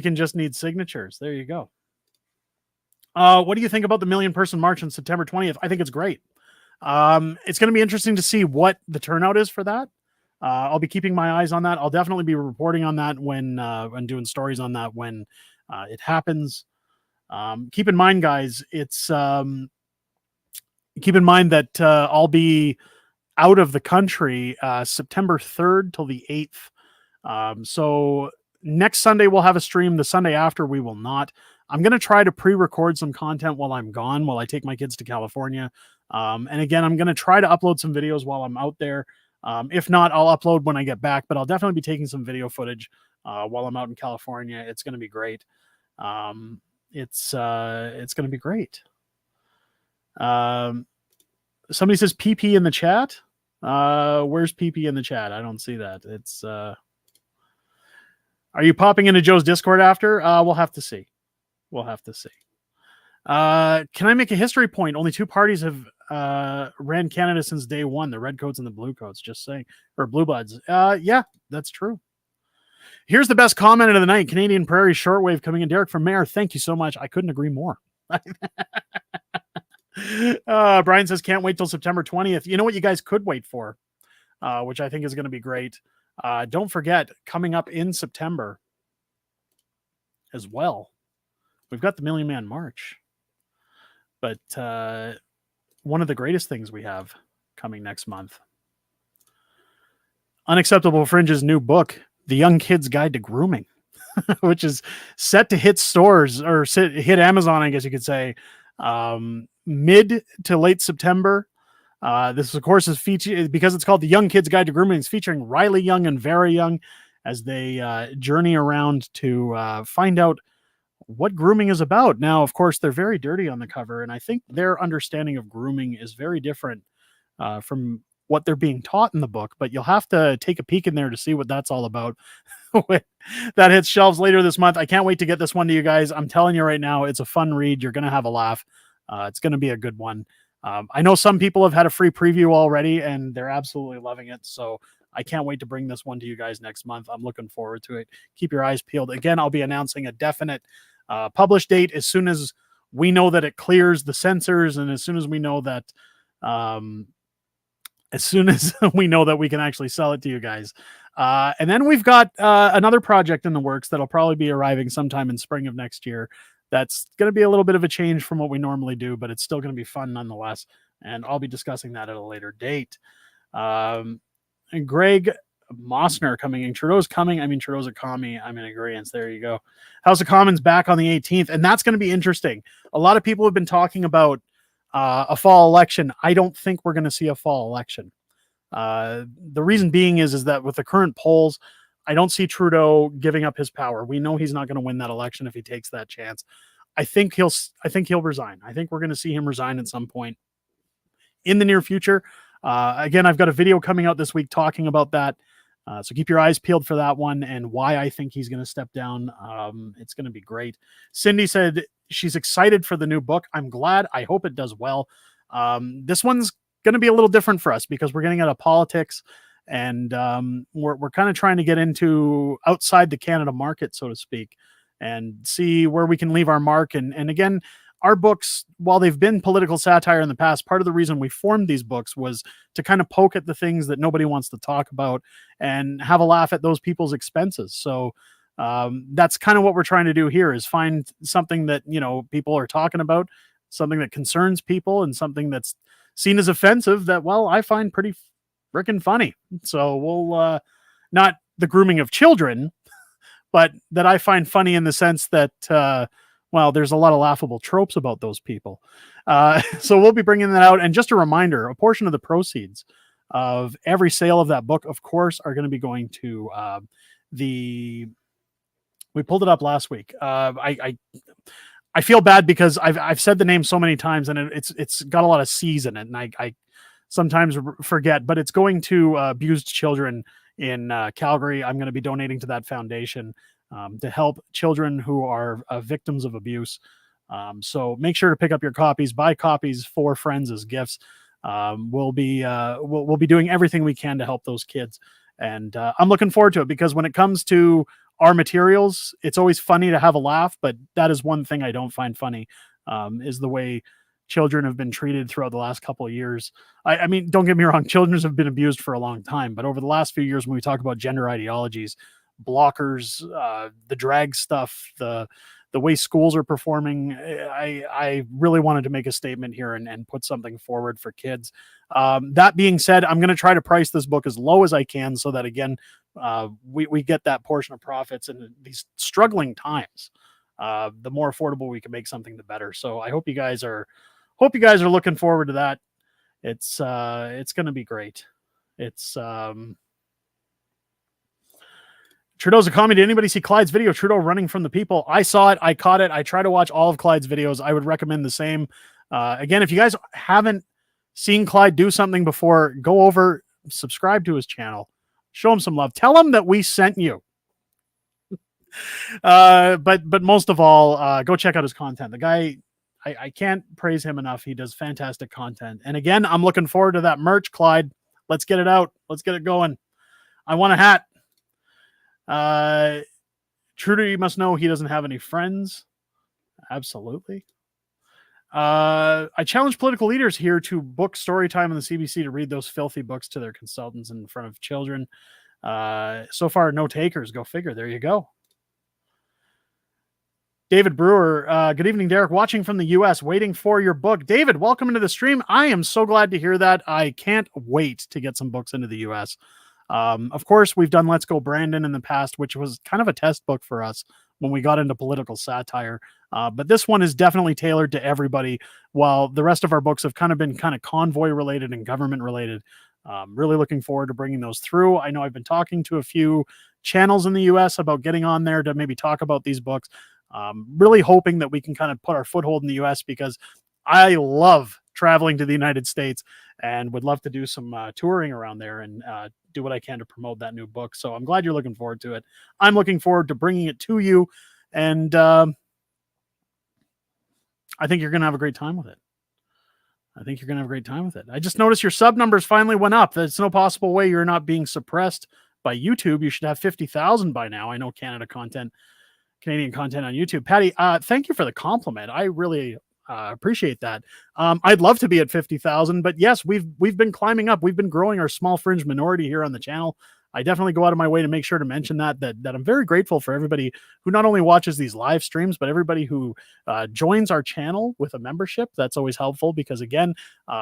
can just need signatures. There you go. What do you think about the 1 million person march on September 20th? I think it's great. It's going to be interesting to see what the turnout is for that. I'll be keeping my eyes on that. I'll definitely be reporting on that when doing stories on that when it happens. Keep in mind, guys, keep in mind that I'll be out of the country September 3rd till the 8th. So next Sunday we'll have a stream. The Sunday after we will not. I'm going to try to pre-record some content while I'm gone, while I take my kids to California. And again, I'm going to try to upload some videos while I'm out there. If not, I'll upload when I get back, but I'll definitely be taking some video footage while I'm out in California. It's going to be great. It's going to be great. Somebody says PP in the chat. Where's PP in the chat? I don't see that. It's are you popping into Joe's Discord after? We'll have to see. We'll have to see. Can I make a history point? Only two parties have ran Canada since day one, the Redcoats and the Bluecoats, just saying. Or Blue Bloods. Yeah, that's true. Here's the best comment of the night. Canadian Prairie Shortwave coming in. Derek from Mayor, thank you so much. I couldn't agree more. Brian says, can't wait till September 20th. You know what you guys could wait for, which I think is going to be great. Don't forget, coming up in September as well, we've got the Million Man March. But one of the greatest things we have coming next month, Unacceptable Fringe's new book, The Young Kid's Guide to Grooming, which is set to hit stores or hit Amazon, I guess you could say, mid to late September. This, of course, is featured because it's called The Young Kid's Guide to Grooming. It's featuring Riley Young and Vera Young as they journey around to find out what grooming is about. Now, of course, they're very dirty on the cover, and I think their understanding of grooming is very different from what they're being taught in the book, but you'll have to take a peek in there to see what that's all about. That hits shelves later this month. I can't wait to get this one to you guys. I'm telling you right now, it's a fun read. You're going to have a laugh. It's going to be a good one. I know some people have had a free preview already, and they're absolutely loving it. So I can't wait to bring this one to you guys next month. I'm looking forward to it. Keep your eyes peeled. Again, I'll be announcing a definite publish date as soon as we know that it clears the censors, and as soon as we know that we can actually sell it to you guys. And then we've got another project in the works that'll probably be arriving sometime in spring of next year. That's going to be a little bit of a change from what we normally do, but it's still going to be fun nonetheless. And I'll be discussing that at a later date. And Greg Mossner coming in. Trudeau's coming. I mean, Trudeau's a commie. I'm in agreement. There you go. House of Commons back on the 18th. And that's going to be interesting. A lot of people have been talking about a fall election. I don't think we're going to see a fall election. The reason being is that with the current polls, I don't see Trudeau giving up his power. We know he's not going to win that election if he takes that chance. I think he'll resign. I think we're going to see him resign at some point in the near future. Again, I've got a video coming out this week talking about that. So keep your eyes peeled for that one and why I think he's going to step down. It's going to be great. Cindy said she's excited for the new book. I'm glad. I hope it does well. This one's going to be a little different for us because we're getting out of politics, and we're kind of trying to get into outside the Canada market, so to speak, and see where we can leave our mark. And again, our books, while they've been political satire in the past, part of the reason we formed these books was to kind of poke at the things that nobody wants to talk about and have a laugh at those people's expenses. So that's kind of what we're trying to do here, is find something that, you know, people are talking about, something that concerns people, and something that's seen as offensive that, well, I find pretty freaking funny. So we'll not the grooming of children, but that I find funny in the sense that well, there's a lot of laughable tropes about those people. So we'll be bringing that out. And just a reminder, a portion of the proceeds of every sale of that book, of course, are going to be going to we pulled it up last week. I feel bad because I've said the name so many times, and it's got a lot of C's in it, and I sometimes forget, but it's going to abused children in Calgary. I'm going to be donating to that foundation to help children who are victims of abuse. So make sure to pick up your copies, buy copies for friends as gifts. We'll be doing everything we can to help those kids. And I'm looking forward to it, because when it comes to our materials, it's always funny to have a laugh, but that is one thing I don't find funny, is the way children have been treated throughout the last couple of years. I mean, don't get me wrong, children have been abused for a long time, but over the last few years, when we talk about gender ideologies, blockers, the drag stuff, the way schools are performing, I really wanted to make a statement here and put something forward for kids. That being said, I'm going to try to price this book as low as I can so that, again, we get that portion of profits in these struggling times. The more affordable we can make something, the better. So I hope you guys are looking forward to that. It's going to be great. It's Trudeau's a commie. Did anybody see Clyde's video? Trudeau running from the people. I saw it. I caught it. I try to watch all of Clyde's videos. I would recommend the same. Again, if you guys haven't seen Clyde do something before, go over, subscribe to his channel, show him some love. Tell him that we sent you. But most of all, go check out his content. The guy, I can't praise him enough. He does fantastic content. And again, I'm looking forward to that merch, Clyde. Let's get it out. Let's get it going. I want a hat. Trudeau, you must know he doesn't have any friends. Absolutely. I challenge political leaders here to book story time on the CBC to read those filthy books to their consultants in front of children. So far, no takers. Go figure. There you go. David Brewer, good evening, Derek. Watching from the U.S., waiting for your book. David, welcome into the stream. I am so glad to hear that. I can't wait to get some books into the U.S. Of course, we've done Let's Go Brandon in the past, which was kind of a test book for us when we got into political satire. But this one is definitely tailored to everybody, while the rest of our books have kind of been kind of convoy related and government related. Really looking forward to bringing those through. I know I've been talking to a few channels in the US about getting on there to maybe talk about these books. Really hoping that we can kind of put our foothold in the US, because I love traveling to the United States and would love to do some touring around there and do what I can to promote that new book. So I'm glad you're looking forward to it. I'm looking forward to bringing it to you. And I think you're going to have a great time with it. I just noticed your sub numbers finally went up. There's no possible way you're not being suppressed by YouTube. You should have 50,000 by now. I know Canadian content on YouTube. Patty, thank you for the compliment. I really appreciate that. I'd love to be at 50,000, but yes, we've been climbing up. We've been growing our small fringe minority here on the channel. I definitely go out of my way to make sure to mention that I'm very grateful for everybody who not only watches these live streams, but everybody who joins our channel with a membership. That's always helpful, because again,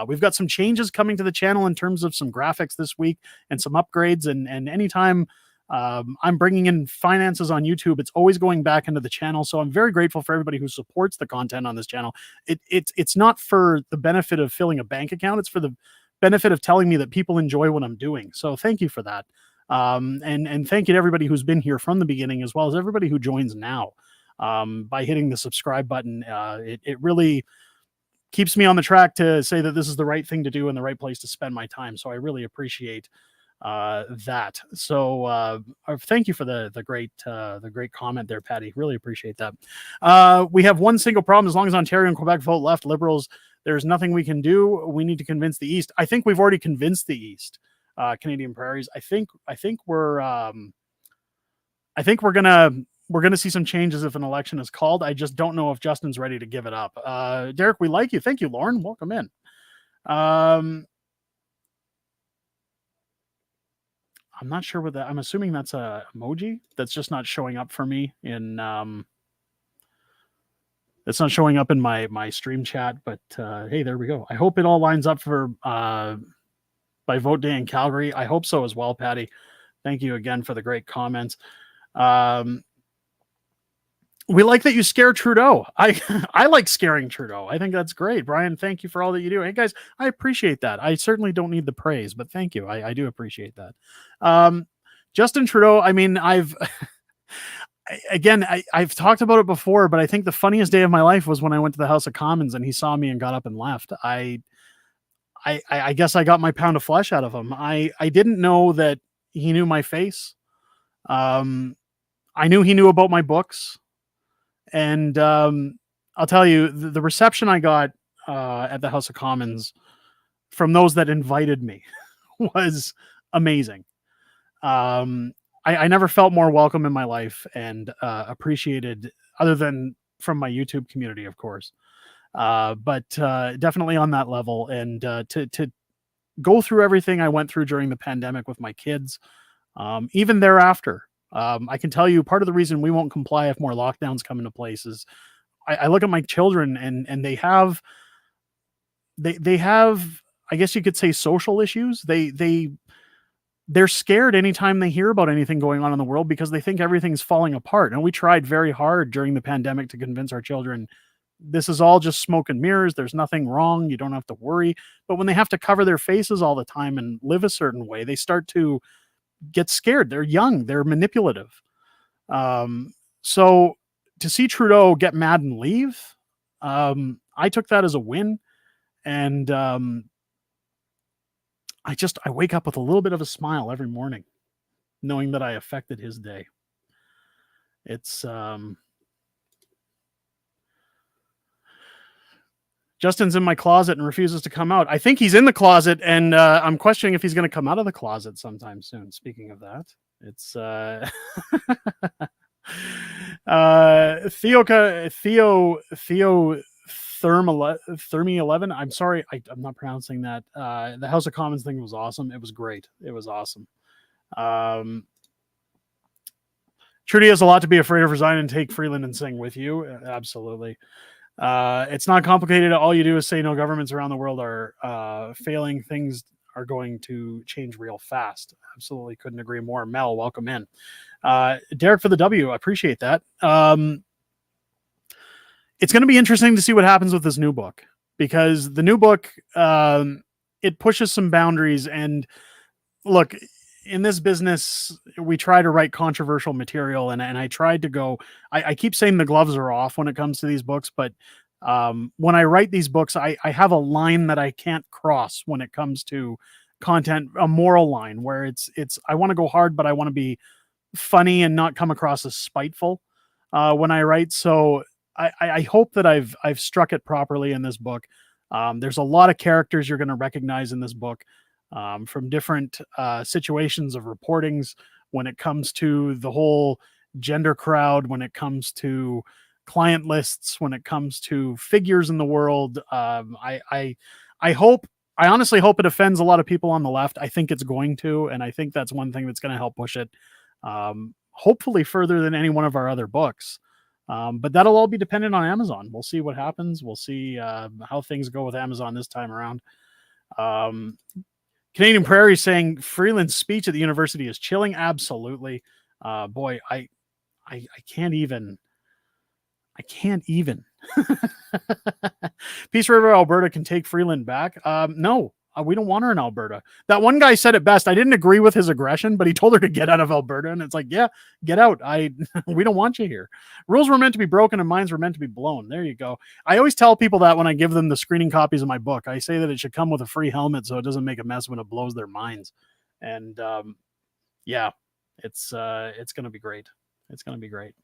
we've got some changes coming to the channel in terms of some graphics this week and some upgrades. And anytime I'm bringing in finances on YouTube, it's always going back into the channel. So I'm very grateful for everybody who supports the content on this channel. It's not for the benefit of filling a bank account. It's for the benefit of telling me that people enjoy what I'm doing. So thank you for that. And thank you to everybody who's been here from the beginning, as well as everybody who joins now, by hitting the subscribe button. It really keeps me on the track to say that this is the right thing to do and the right place to spend my time. So I really appreciate that. So thank you for the great comment there, Patty. Really appreciate that. We have one single problem. As long as Ontario and Quebec vote left Liberals, there's nothing we can do. We need to convince the East. I think we've already convinced the East. Canadian Prairies. I think we're gonna see some changes if an election is called. I just don't know if Justin's ready to give it up. Derek, we like you. Thank you, Lauren. Welcome in. I'm not sure what that. I'm assuming that's a emoji that's just not showing up for me in. It's not showing up in my stream chat. But hey, there we go. I hope it all lines up for by vote day in Calgary. I hope so as well, Patty. Thank you again for the great comments. We like that you scare Trudeau. I like scaring Trudeau. I think that's great. Brian, thank you for all that you do. Hey guys, I appreciate that. I certainly don't need the praise, but thank you. I do appreciate that. Justin Trudeau, I mean, I've talked about it before, but I think the funniest day of my life was when I went to the House of Commons and he saw me and got up and left. I guess I got my pound of flesh out of him. I didn't know that he knew my face. I knew he knew about my books. And I'll tell you, the reception I got at the House of Commons from those that invited me was amazing. I never felt more welcome in my life and appreciated, other than from my YouTube community, of course. But definitely on that level. And to go through everything I went through during the pandemic with my kids, even thereafter, I can tell you part of the reason we won't comply if more lockdowns come into place is I look at my children and they have I guess you could say social issues. They're scared anytime they hear about anything going on in the world because they think everything's falling apart. And we tried very hard during the pandemic to convince our children this is all just smoke and mirrors. There's nothing wrong. You don't have to worry. But when they have to cover their faces all the time and live a certain way, they start to get scared. They're young. They're manipulative. So to see Trudeau get mad and leave, I took that as a win. And I wake up with a little bit of a smile every morning, knowing that I affected his day. It's Justin's in my closet and refuses to come out. I think he's in the closet, and I'm questioning if he's going to come out of the closet sometime soon. Speaking of that, it's Theo Thermi 11. I'm sorry, I'm not pronouncing that. The House of Commons thing was awesome. It was great. It was awesome. Trudy has a lot to be afraid of. Resign and take Freeland and Singh with you. Absolutely. It's not complicated. All you do is say no governments around the world are failing. Things are going to change real fast. Absolutely couldn't agree more. Mel, welcome in. Derek for the W. I appreciate that. It's going to be interesting to see what happens with this new book, because the new book, it pushes some boundaries. And look, in this business, we try to write controversial material, and I tried to go, I keep saying the gloves are off when it comes to these books, but when I write these books, I have a line that I can't cross when it comes to content, a moral line where it's I want to go hard, but I want to be funny and not come across as spiteful when I write. So I hope that I've struck it properly in this book. There's a lot of characters you're going to recognize in this book. From different situations of reportings, when it comes to the whole gender crowd, when it comes to client lists, when it comes to figures in the world. I honestly hope it offends a lot of people on the left. I think it's going to, and I think that's one thing that's going to help push it, hopefully further than any one of our other books. But that'll all be dependent on Amazon. We'll see what happens. We'll see how things go with Amazon this time around. Canadian Prairie saying Freeland's speech at the university is chilling. Absolutely. Boy, I can't even. Peace River, Alberta can take Freeland back. No, we don't want her in Alberta. That one guy said it best. I didn't agree with his aggression, but he told her to get out of Alberta. And it's like, yeah, get out. We don't want you here. Rules were meant to be broken and minds were meant to be blown. There you go. I always tell people that when I give them the screening copies of my book. I say that it should come with a free helmet so it doesn't make a mess when it blows their minds. And yeah, it's going to be great. It's going to be great.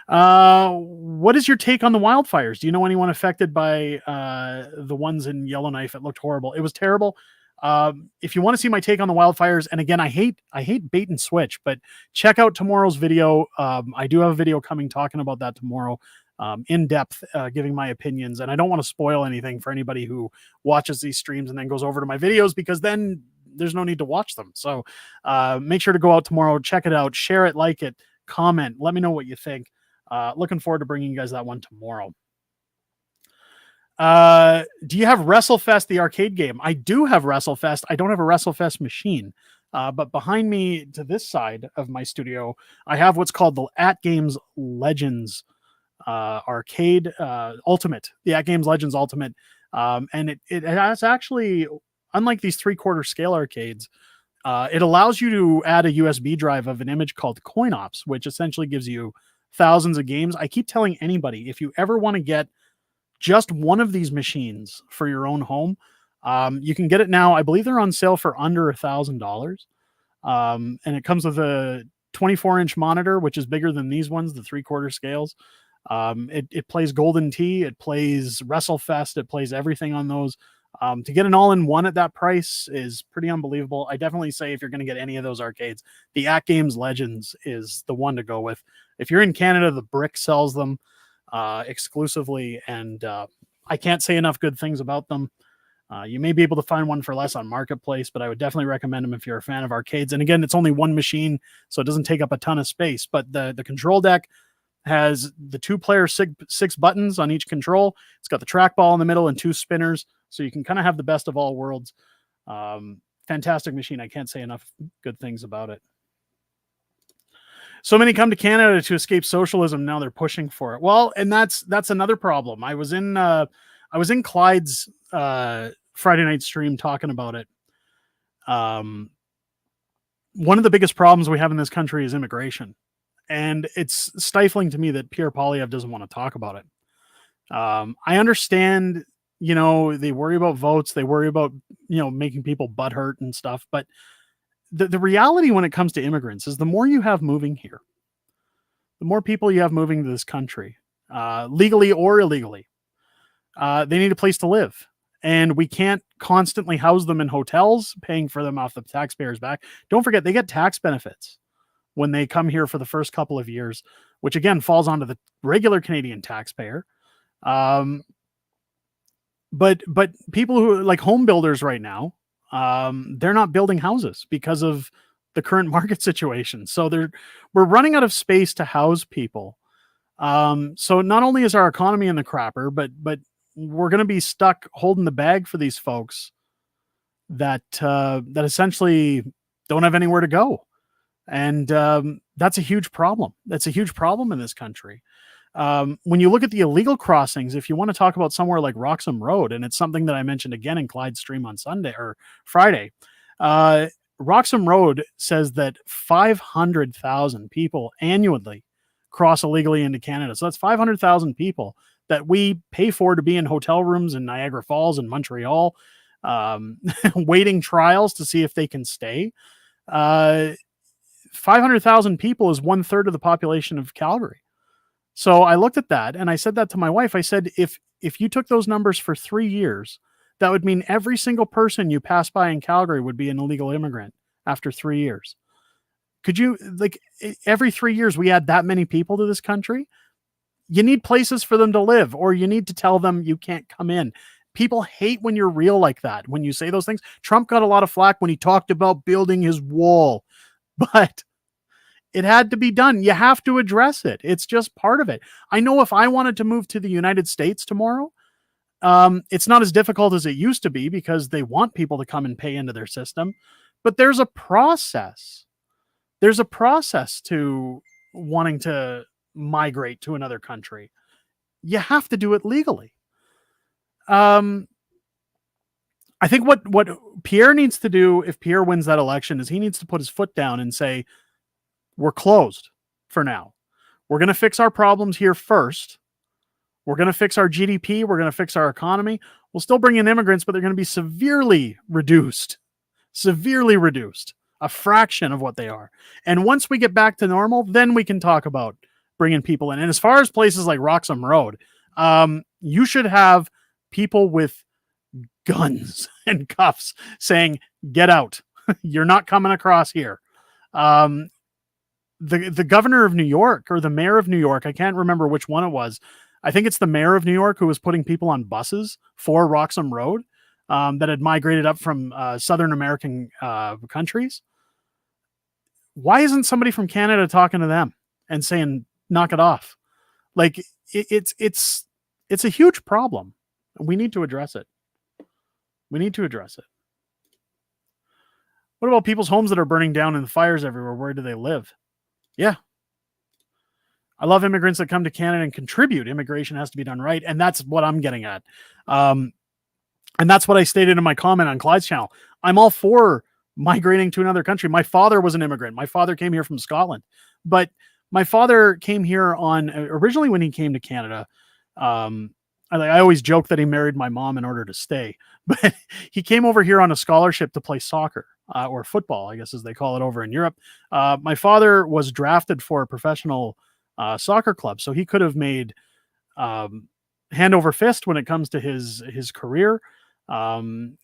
What is your take on the wildfires? Do you know anyone affected by the ones in Yellowknife? It looked horrible. It was terrible. If you want to see my take on the wildfires, and again, I hate bait and switch, but check out tomorrow's video. I do have a video coming talking about that tomorrow, in depth, giving my opinions. And I don't want to spoil anything for anybody who watches these streams and then goes over to my videos, because then there's no need to watch them. So make sure to go out tomorrow, check it out, share it, like it, comment, let me know what you think. Looking forward to bringing you guys that one tomorrow. Do you have WrestleFest, the arcade game? I do have WrestleFest. I don't have a WrestleFest machine. But behind me to this side of my studio, I have what's called the At Games Legends arcade Ultimate. The At Games Legends Ultimate. And it has actually, unlike these 3/4 scale arcades, it allows you to add a USB drive of an image called CoinOps, which essentially gives you thousands of games. I keep telling anybody, if you ever want to get just one of these machines for your own home, you can get it now. I believe they're on sale for under $1,000. And it comes with a 24-inch monitor, which is bigger than these ones, the 3/4 scales. It plays Golden Tee, it plays WrestleFest, it plays everything on those. To get an all-in-one at that price is pretty unbelievable. I definitely say if you're going to get any of those arcades, the At Games Legends is the one to go with. If you're in Canada, the Brick sells them exclusively, and I can't say enough good things about them. You may be able to find one for less on Marketplace, but I would definitely recommend them if you're a fan of arcades. And again, it's only one machine, so it doesn't take up a ton of space. But the control deck has the 2-player six buttons on each control. It's got the trackball in the middle and 2 spinners, so you can kind of have the best of all worlds. Fantastic machine. I can't say enough good things about it. So many come to Canada to escape socialism. Now they're pushing for it. Well, and that's another problem. I was in Clyde's Friday night stream talking about it. One of the biggest problems we have in this country is immigration, and it's stifling to me that Pierre Poilievre doesn't want to talk about it. I understand, they worry about votes, they worry about making people butthurt and stuff, but the reality when it comes to immigrants is the more you have moving here, the more people you have moving to this country, legally or illegally, they need a place to live. And we can't constantly house them in hotels, paying for them off the taxpayers' back. Don't forget, they get tax benefits when they come here for the first couple of years, which again falls onto the regular Canadian taxpayer. But people who like home builders right now, they're not building houses because of the current market situation. So we're running out of space to house people. So not only is our economy in the crapper, but we're going to be stuck holding the bag for these folks that essentially don't have anywhere to go. And that's a huge problem. That's a huge problem in this country. When you look at the illegal crossings, if you want to talk about somewhere like Roxham Road, and it's something that I mentioned again in Clyde's stream on Sunday or Friday, Roxham Road says that 500,000 people annually cross illegally into Canada. So that's 500,000 people that we pay for to be in hotel rooms in Niagara Falls and Montreal, waiting trials to see if they can stay. 500,000 people is 1/3 of the population of Calgary. So I looked at that and I said that to my wife. I said, if you took those numbers for 3 years, that would mean every single person you pass by in Calgary would be an illegal immigrant after 3 years. Could you, every 3 years we add that many people to this country? You need places for them to live, or you need to tell them you can't come in. People hate when you're real like that, when you say those things. Trump got a lot of flack when he talked about building his wall, but it had to be done. You have to address it. It's just part of it. I know if I wanted to move to the United States tomorrow, it's not as difficult as it used to be because they want people to come and pay into their system, but there's a process. There's a process to wanting to migrate to another country. You have to do it legally. I think what Pierre needs to do if Pierre wins that election is he needs to put his foot down and say, we're closed for now. We're going to fix our problems here first. We're going to fix our GDP. We're going to fix our economy. We'll still bring in immigrants, but they're going to be severely reduced, a fraction of what they are. And once we get back to normal, then we can talk about bringing people in. And as far as places like Roxham Road, you should have people with guns and cuffs saying, get out. You're not coming across here. The governor of New York or the mayor of New York, I can't remember which one it was. I think it's the mayor of New York who was putting people on buses for Roxham Road that had migrated up from Southern American countries. Why isn't somebody from Canada talking to them and saying, knock it off? Like it's a huge problem. We need to address it. What about people's homes that are burning down and the fires everywhere? Where do they live? Yeah. I love immigrants that come to Canada and contribute. Immigration has to be done right. And that's what I'm getting at. And that's what I stated in my comment on Clyde's channel. I'm all for migrating to another country. My father was an immigrant. My father came here from Scotland, but my father came here originally when he came to Canada. I always joke that he married my mom in order to stay, but he came over here on a scholarship to play soccer or football, I guess, as they call it over in Europe. My father was drafted for a professional soccer club, so he could have made hand over fist when it comes to his career.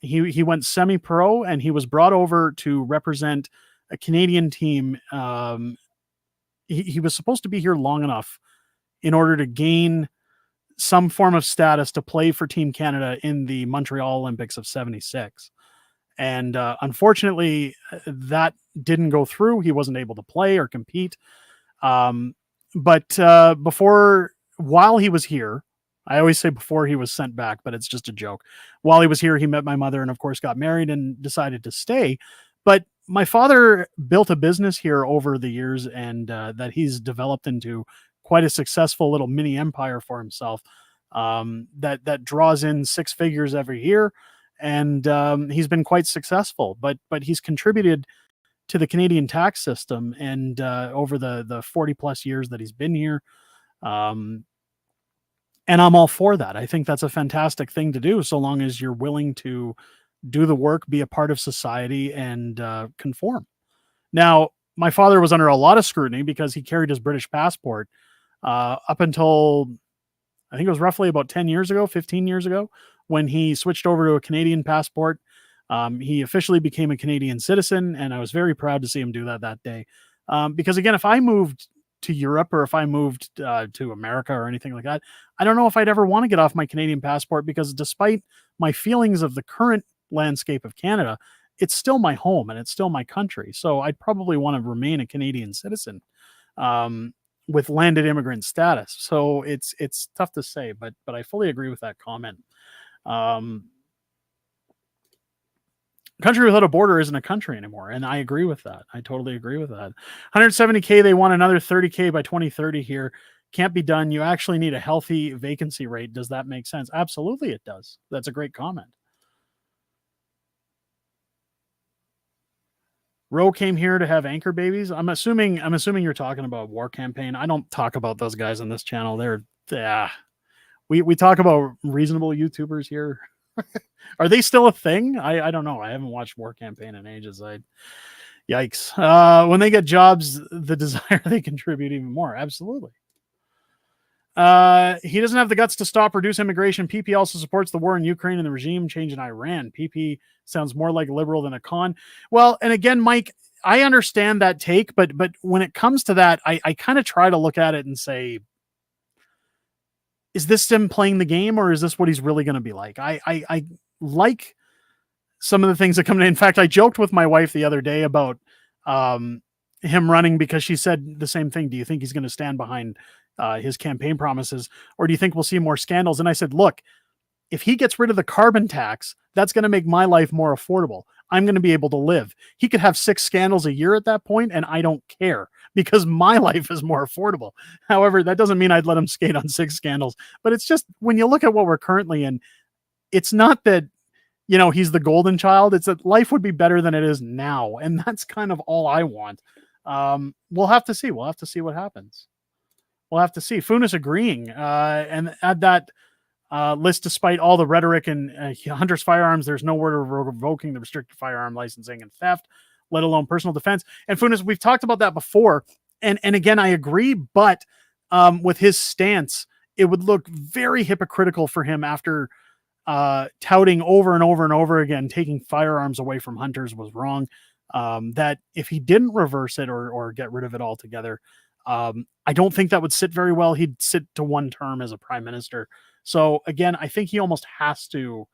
He went semi-pro, and he was brought over to represent a Canadian team. He was supposed to be here long enough in order to gain some form of status to play for Team Canada in the Montreal Olympics of 76. And unfortunately, that didn't go through. He wasn't able to play or compete. But while he was here, I always say before he was sent back, but it's just a joke. While he was here, he met my mother and, of course, got married and decided to stay. But my father built a business here over the years, and that he's developed into quite a successful little mini empire for himself, that draws in six figures every year. And he's been quite successful, but he's contributed to the Canadian tax system, and over the 40 plus years that he's been here. And I'm all for that. I think that's a fantastic thing to do, so long as you're willing to do the work, be a part of society, and conform. Now, my father was under a lot of scrutiny because he carried his British passport up until, I think it was roughly about 10 years ago, 15 years ago, when he switched over to a Canadian passport. He officially became a Canadian citizen, and I was very proud to see him do that day. Because again, if I moved to Europe, or if I moved to America or anything like that, I don't know if I'd ever want to get off my Canadian passport, because despite my feelings of the current landscape of Canada, it's still my home and it's still my country. So I'd probably want to remain a Canadian citizen with landed immigrant status. So it's tough to say, but I fully agree with that comment. Country without a border isn't a country anymore, and I agree with that. I totally agree with that. 170K, they want another 30K by 2030 here. Can't be done. You actually need a healthy vacancy rate. Does that make sense? Absolutely, it does. That's a great comment. Roe came here to have anchor babies. I'm assuming you're talking about War Campaign. I don't talk about those guys on this channel. We talk about reasonable YouTubers here. Are they still a thing? I don't know. I haven't watched War Campaign in ages. Yikes. When they get jobs, the desire they contribute even more. Absolutely. He doesn't have the guts to stop reduce immigration. PP also supports the war in Ukraine and the regime change in Iran. PP sounds more like a liberal than a con. Well, and again, Mike, I understand that take, but when it comes to that, I kind of try to look at it and say, is this him playing the game, or is this what he's really going to be like? I like some of the things that come in. In fact, I joked with my wife the other day about him running, because she said the same thing. Do you think he's going to stand behind his campaign promises, or do you think we'll see more scandals? And I said, look, if he gets rid of the carbon tax, that's going to make my life more affordable. I'm going to be able to live. He could have 6 scandals a year at that point, and I don't care, because my life is more affordable. However, that doesn't mean I'd let him skate on 6 scandals. But it's just, when you look at what we're currently in, it's not that, he's the golden child. It's that life would be better than it is now. And that's kind of all I want. We'll have to see. We'll have to see what happens. We'll have to see. Funes agreeing and add that list, despite all the rhetoric and Hunter's firearms, there's no word of revoking the restricted firearm licensing and theft, let alone personal defense. And Funes, we've talked about that before. And again, I agree, but with his stance, it would look very hypocritical for him after touting over and over and over again, taking firearms away from hunters was wrong. That if he didn't reverse it or get rid of it altogether, I don't think that would sit very well. He'd sit to one term as a prime minister. So again, I think he almost has to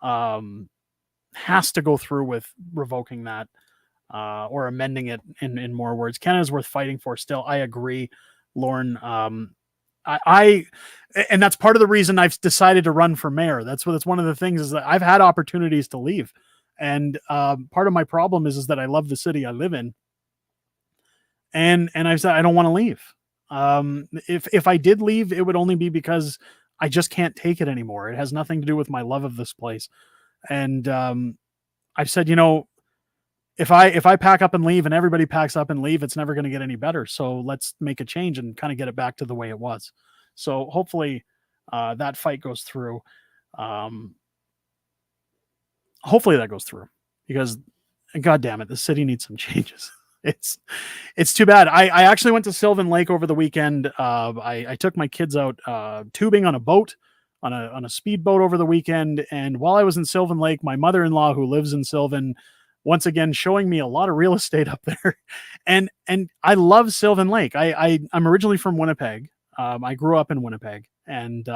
go through with revoking that or amending it in more words. Canada's worth fighting for still. I agree, Lauren. And that's part of the reason I've decided to run for mayor. That's one of the things, is that I've had opportunities to leave. And part of my problem is that I love the city I live in. And I've said, I don't want to leave. If I did leave, it would only be because I just can't take it anymore. It has nothing to do with my love of this place. And I've said, if I pack up and leave and everybody packs up and leave, it's never going to get any better. So let's make a change and kind of get it back to the way it was. So hopefully that fight goes through. Hopefully that goes through, because God damn it, the city needs some changes. It's too bad. I actually went to Sylvan Lake over the weekend. I took my kids out tubing on a boat, on a speedboat over the weekend. And while I was in Sylvan Lake, my mother-in-law, who lives in Sylvan, once again showing me a lot of real estate up there. And I love Sylvan Lake. I'm originally from Winnipeg. I grew up in Winnipeg, And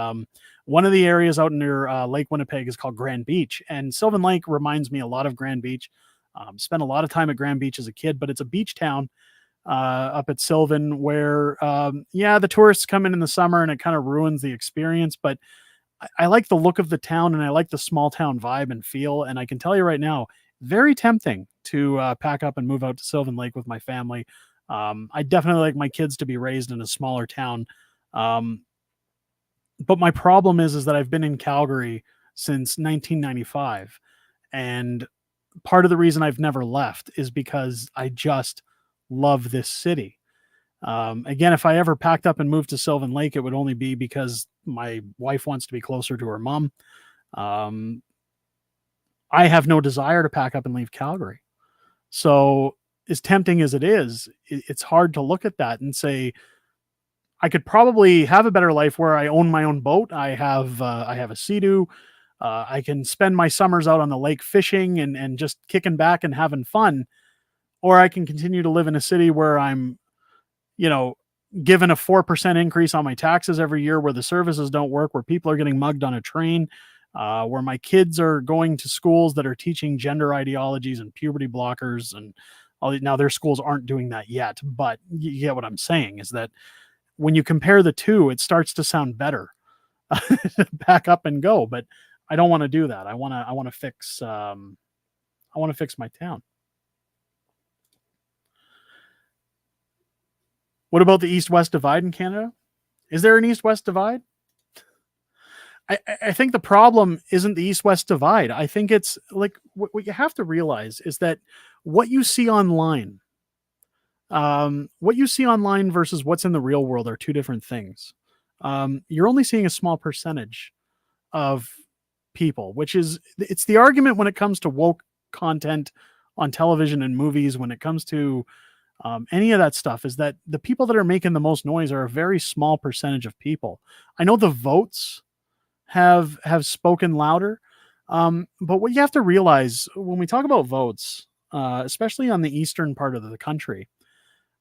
one of the areas out near Lake Winnipeg is called Grand Beach, and Sylvan Lake reminds me a lot of Grand Beach. Spent a lot of time at Grand Beach as a kid, but it's a beach town up at Sylvan where, yeah, the tourists come in the summer and it kind of ruins the experience. But I like the look of the town and I like the small town vibe and feel. And I can tell you right now, very tempting to pack up and move out to Sylvan Lake with my family. I definitely like my kids to be raised in a smaller town. But my problem is that I've been in Calgary since 1995. And part of the reason I've never left is because I just love this city. Again, if I ever packed up and moved to Sylvan Lake, it would only be because my wife wants to be closer to her mom. I have no desire to pack up and leave Calgary. So, as tempting as it is, it's hard to look at that and say, I could probably have a better life where I own my own boat. I have a Sea-Doo. I can spend my summers out on the lake fishing and just kicking back and having fun. Or I can continue to live in a city where I'm, given a 4% increase on my taxes every year, where the services don't work, where people are getting mugged on a train, where my kids are going to schools that are teaching gender ideologies and puberty blockers. And now their schools aren't doing that yet, but you get what I'm saying is that when you compare the two, it starts to sound better. Back up and go, but I don't want to do that. I want to fix my town. What about the East-West divide in Canada? Is there an East-West divide? I think the problem isn't the East-West divide. I think it's like what you have to realize is that what you see online versus what's in the real world are two different things. You're only seeing a small percentage of people, it's the argument when it comes to woke content on television and movies, when it comes to any of that stuff, is that the people that are making the most noise are a very small percentage of people. I know the votes have spoken louder, but what you have to realize when we talk about votes, especially on the eastern part of the country,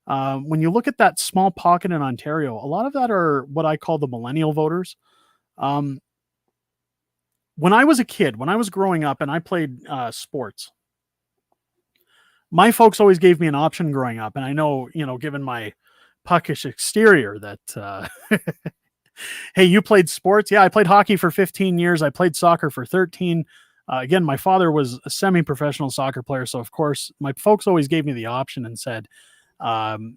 when you look at that small pocket in Ontario, a lot of that are what I call the millennial voters. When I was a kid, when I was growing up and I played sports, my folks always gave me an option growing up. And I know, given my puckish exterior that, hey, you played sports? Yeah, I played hockey for 15 years. I played soccer for 13. Again, my father was a semi-professional soccer player. So, of course, my folks always gave me the option and said,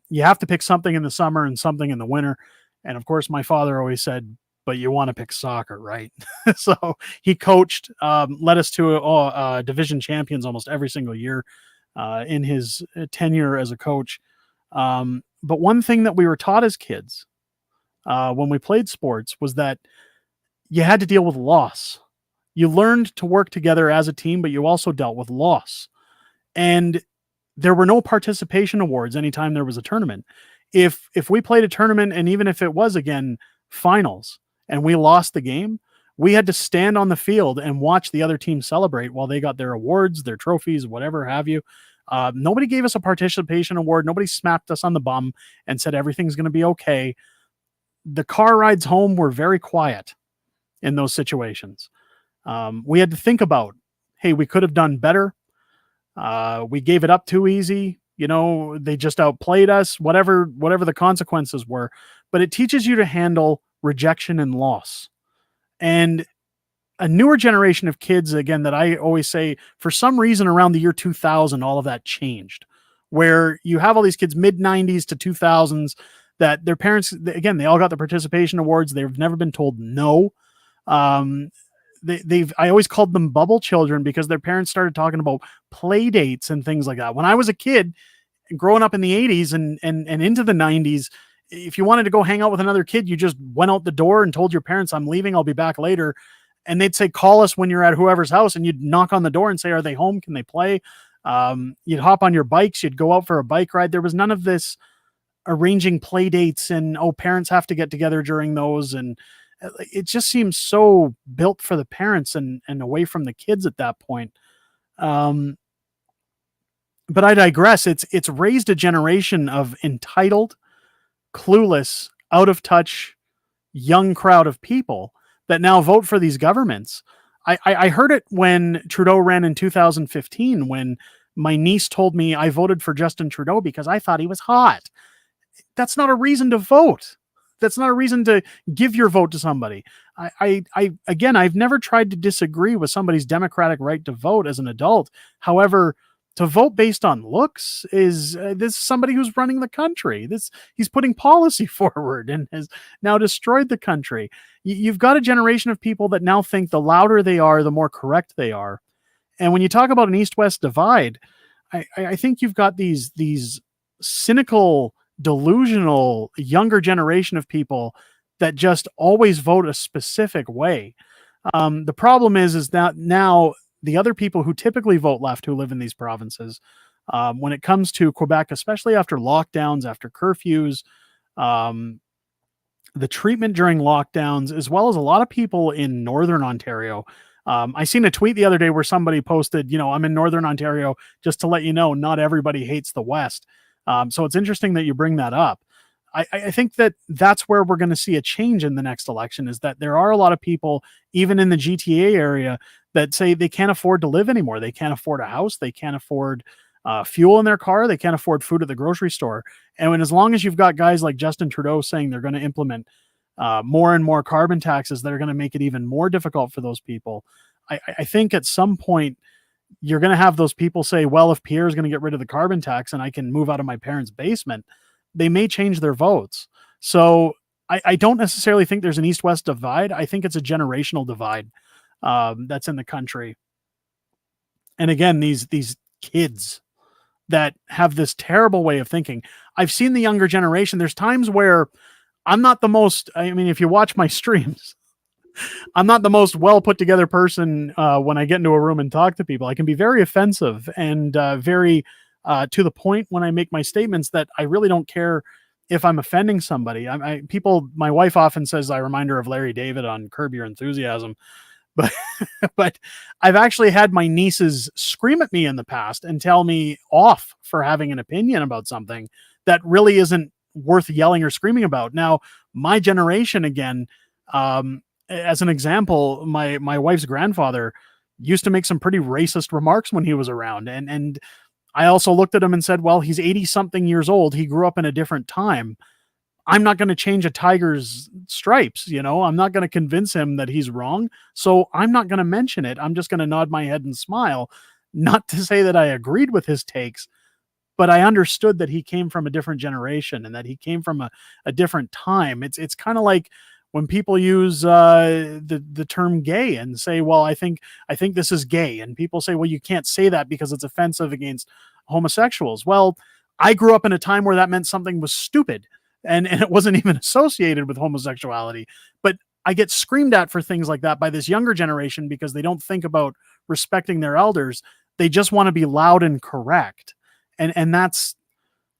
you have to pick something in the summer and something in the winter. And, of course, my father always said, but you want to pick soccer, right? So he coached, led us to division champions almost every single year in his tenure as a coach. But one thing that we were taught as kids when we played sports was that you had to deal with loss. You learned to work together as a team, but you also dealt with loss. And there were no participation awards anytime there was a tournament. If we played a tournament, and even if it was, again, finals, and we lost the game, we had to stand on the field and watch the other team celebrate while they got their awards, their trophies, whatever have you. Nobody gave us a participation award. Nobody smacked us on the bum and said everything's going to be okay. The car rides home were very quiet in those situations. We had to think about, hey, we could have done better. We gave it up too easy. They just outplayed us, whatever the consequences were. But it teaches you to handle rejection and loss. And a newer generation of kids, again, that I always say, for some reason around the year 2000, all of that changed, where you have all these kids mid 90s to 2000s that their parents, again, they all got the participation awards. They've never been told no. I always called them bubble children because their parents started talking about play dates and things like that. When I was a kid growing up in the 80s and into the 90s, if you wanted to go hang out with another kid, you just went out the door and told your parents, I'm leaving, I'll be back later. And they'd say, call us when you're at whoever's house, and you'd knock on the door and say, are they home? Can they play? You'd hop on your bikes. You'd go out for a bike ride. There was none of this arranging play dates and, parents have to get together during those. And it just seems so built for the parents and away from the kids at that point. But I digress. It's raised a generation of entitled, clueless, out of touch young crowd of people that now vote for these governments. I heard it when Trudeau ran in 2015, when my niece told me I voted for Justin Trudeau because I thought he was hot. That's not a reason to vote. That's not a reason to give your vote to somebody. Again, I've never tried to disagree with somebody's democratic right to vote as an adult. However, to vote based on looks is this is somebody who's running the country. He's putting policy forward and has now destroyed the country. You've got a generation of people that now think the louder they are, the more correct they are. And when you talk about an East-West divide, I think you've got these cynical, delusional younger generation of people that just always vote a specific way. The problem is that now the other people who typically vote left, who live in these provinces, when it comes to Quebec, especially after lockdowns, after curfews, the treatment during lockdowns, as well as a lot of people in Northern Ontario. I seen a tweet the other day where somebody posted, I'm in Northern Ontario, just to let you know, not everybody hates the West. So it's interesting that you bring that up. I think that that's where we're going to see a change in the next election, is that there are a lot of people, even in the GTA area, that say they can't afford to live anymore. They can't afford a house. They can't afford fuel in their car. They can't afford food at the grocery store. And as long as you've got guys like Justin Trudeau saying they're going to implement more and more carbon taxes that are going to make it even more difficult for those people, I think at some point you're going to have those people say, well, if Pierre is going to get rid of the carbon tax and I can move out of my parents' basement, they may change their votes. So I don't necessarily think there's an East-West divide. I think it's a generational divide that's in the country. And again, these kids that have this terrible way of thinking. I've seen the younger generation. There's times where I'm not the most, if you watch my streams, I'm not the most well put together person when I get into a room and talk to people. I can be very offensive and very to the point when I make my statements that I really don't care if I'm offending somebody. My wife often says I remind her of Larry David on Curb Your Enthusiasm, but I've actually had my nieces scream at me in the past and tell me off for having an opinion about something that really isn't worth yelling or screaming about. Now, my generation, again, as an example, my wife's grandfather used to make some pretty racist remarks when he was around. And I also looked at him and said, well, he's 80 something years old. He grew up in a different time. I'm not going to change a tiger's stripes. I'm not going to convince him that he's wrong. So I'm not going to mention it. I'm just going to nod my head and smile, not to say that I agreed with his takes, but I understood that he came from a different generation and that he came from a different time. It's kind of like when people use the term gay and say, well, I think this is gay. And people say, well, you can't say that because it's offensive against homosexuals. Well, I grew up in a time where that meant something was stupid and it wasn't even associated with homosexuality. But I get screamed at for things like that by this younger generation because they don't think about respecting their elders. They just want to be loud and correct. And that's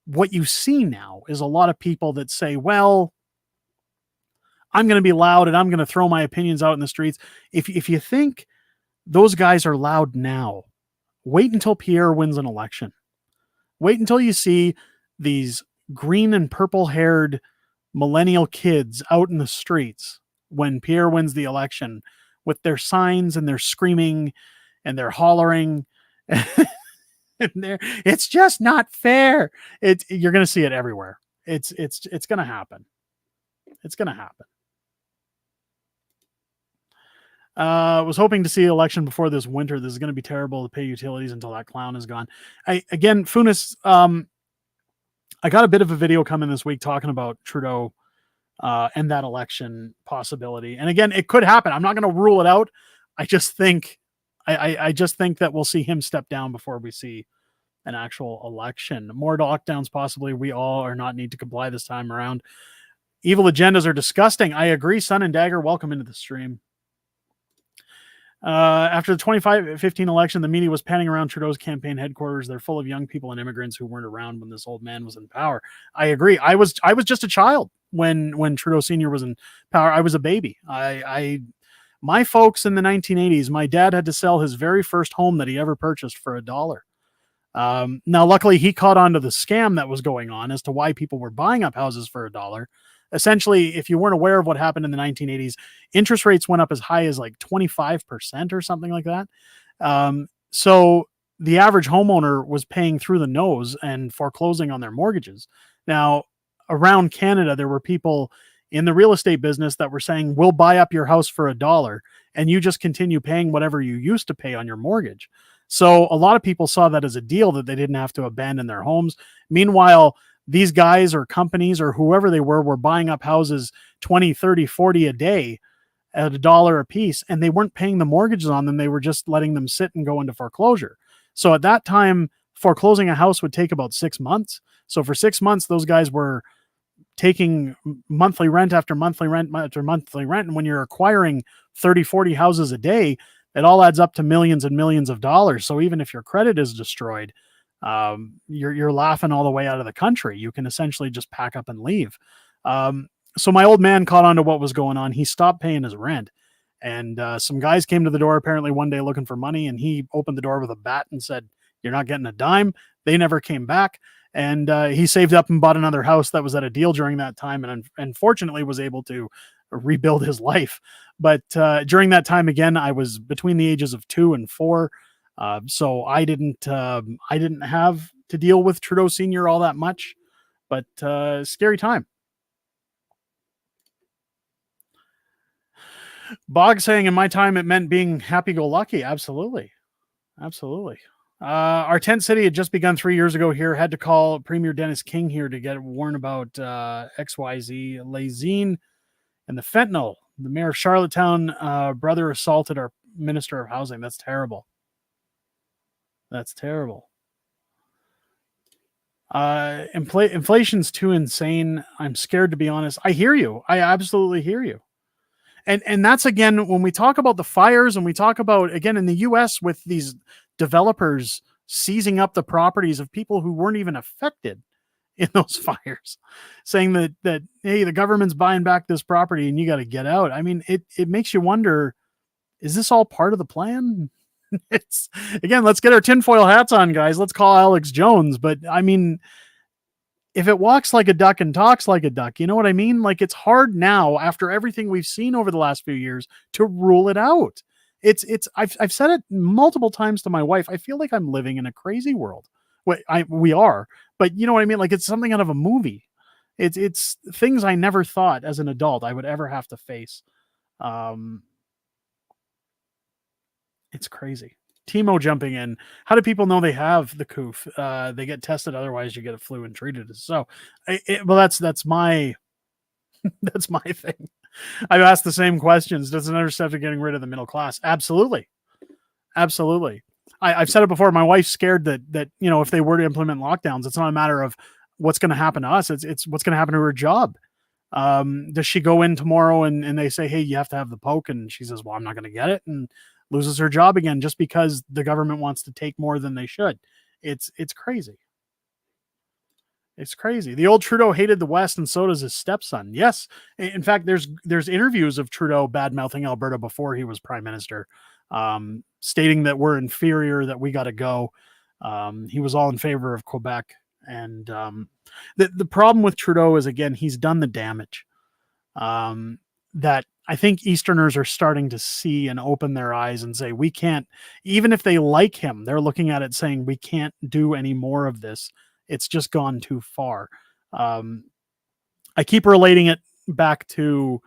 what you see now, is a lot of people that say, well, I'm going to be loud and I'm going to throw my opinions out in the streets. If you think those guys are loud now, wait until Pierre wins an election. Wait until you see these green and purple haired millennial kids out in the streets when Pierre wins the election with their signs and their screaming and they're hollering. It's just not fair. You're going to see it everywhere. It's going to happen. It's going to happen. Was hoping to see an election before this winter. This is going to be terrible to pay utilities until that clown is gone. Again, Funis, I got a bit of a video coming this week talking about Trudeau and that election possibility. And again, it could happen. I'm not going to rule it out. I just think that we'll see him step down before we see an actual election. More lockdowns, possibly. We all are not need to comply this time around. Evil agendas are disgusting. I agree. Sun and Dagger, welcome into the stream. After the 2015 election, the media was panning around Trudeau's campaign headquarters. They're full of young people and immigrants who weren't around when this old man was in power. I agree. I was just a child when Trudeau Sr. was in power. I was a baby. My folks in the 1980s, my dad had to sell his very first home that he ever purchased for $1. Now, luckily, he caught on to the scam that was going on as to why people were buying up houses for $1. essentially, if you weren't aware of what happened in the 1980s, interest rates went up as high as like 25% or something like that. So the average homeowner was paying through the nose and foreclosing on their mortgages. Now, around Canada, there were people in the real estate business that were saying, we'll buy up your house for $1 and you just continue paying whatever you used to pay on your mortgage. So a lot of people saw that as a deal that they didn't have to abandon their homes. Meanwhile, these guys or companies or whoever they were buying up houses 20, 30, 40 a day at $1 a piece, and they weren't paying the mortgages on them. They were just letting them sit and go into foreclosure. So at that time, foreclosing a house would take about 6 months. So for 6 months, those guys were taking monthly rent after monthly rent after monthly rent. And when you're acquiring 30, 40 houses a day, it all adds up to millions and millions of dollars. So even if your credit is destroyed, you're laughing all the way out of the country. You can essentially just pack up and leave. So my old man caught on to what was going on. He stopped paying his rent. And some guys came to the door apparently one day looking for money. And he opened the door with a bat and said, "You're not getting a dime." They never came back. And he saved up and bought another house that was at a deal during that time, and unfortunately was able to rebuild his life. But during that time, again, I was between the ages of 2 and 4, so I didn't have to deal with Trudeau Sr. all that much. But scary time. Bog saying, in my time, it meant being happy-go-lucky. Absolutely, absolutely. Our tent city had just begun 3 years ago here. Had to call Premier Dennis King here to get warned about XYZ, Lazine, and the fentanyl. The mayor of Charlottetown brother assaulted our minister of housing. That's terrible. That's terrible. Inflation's too insane. I'm scared, to be honest. I hear you. I absolutely hear you. And that's, again, when we talk about the fires and we talk about, again, in the US with these developers seizing up the properties of people who weren't even affected in those fires, saying that hey, the government's buying back this property and you got to get out. I mean, it makes you wonder, is this all part of the plan? It's, again, let's get our tinfoil hats on, guys. Let's call Alex Jones. But I mean, if it walks like a duck and talks like a duck, you know what I mean? Like, it's hard now, after everything we've seen over the last few years, to rule it out. I've said it multiple times to my wife. I feel like I'm living in a crazy world. We are, but you know what I mean? Like, it's something out of a movie. It's things I never thought as an adult I would ever have to face. It's crazy. Timo jumping in. How do people know they have the COOF? They get tested. Otherwise you get a flu and treated. So, well, that's my, that's my thing. I've asked the same questions. Does it ever step to getting rid of the middle class? Absolutely. Absolutely. I've said it before. My wife's scared that, you know, if they were to implement lockdowns, it's not a matter of what's going to happen to us. It's what's going to happen to her job. Does she go in tomorrow and they say, hey, you have to have the poke? And she says, well, I'm not going to get it. And loses her job again just because the government wants to take more than they should. It's crazy. It's crazy. The old Trudeau hated the West, and so does his stepson. Yes. In fact, there's interviews of Trudeau bad-mouthing Alberta before he was prime minister, stating that we're inferior, that we got to go. He was all in favor of Quebec. And the problem with Trudeau is, again, he's done the damage that I think Easterners are starting to see and open their eyes and say, we can't, even if they like him, they're looking at it saying, we can't do any more of this. It's just gone too far. I keep relating it back to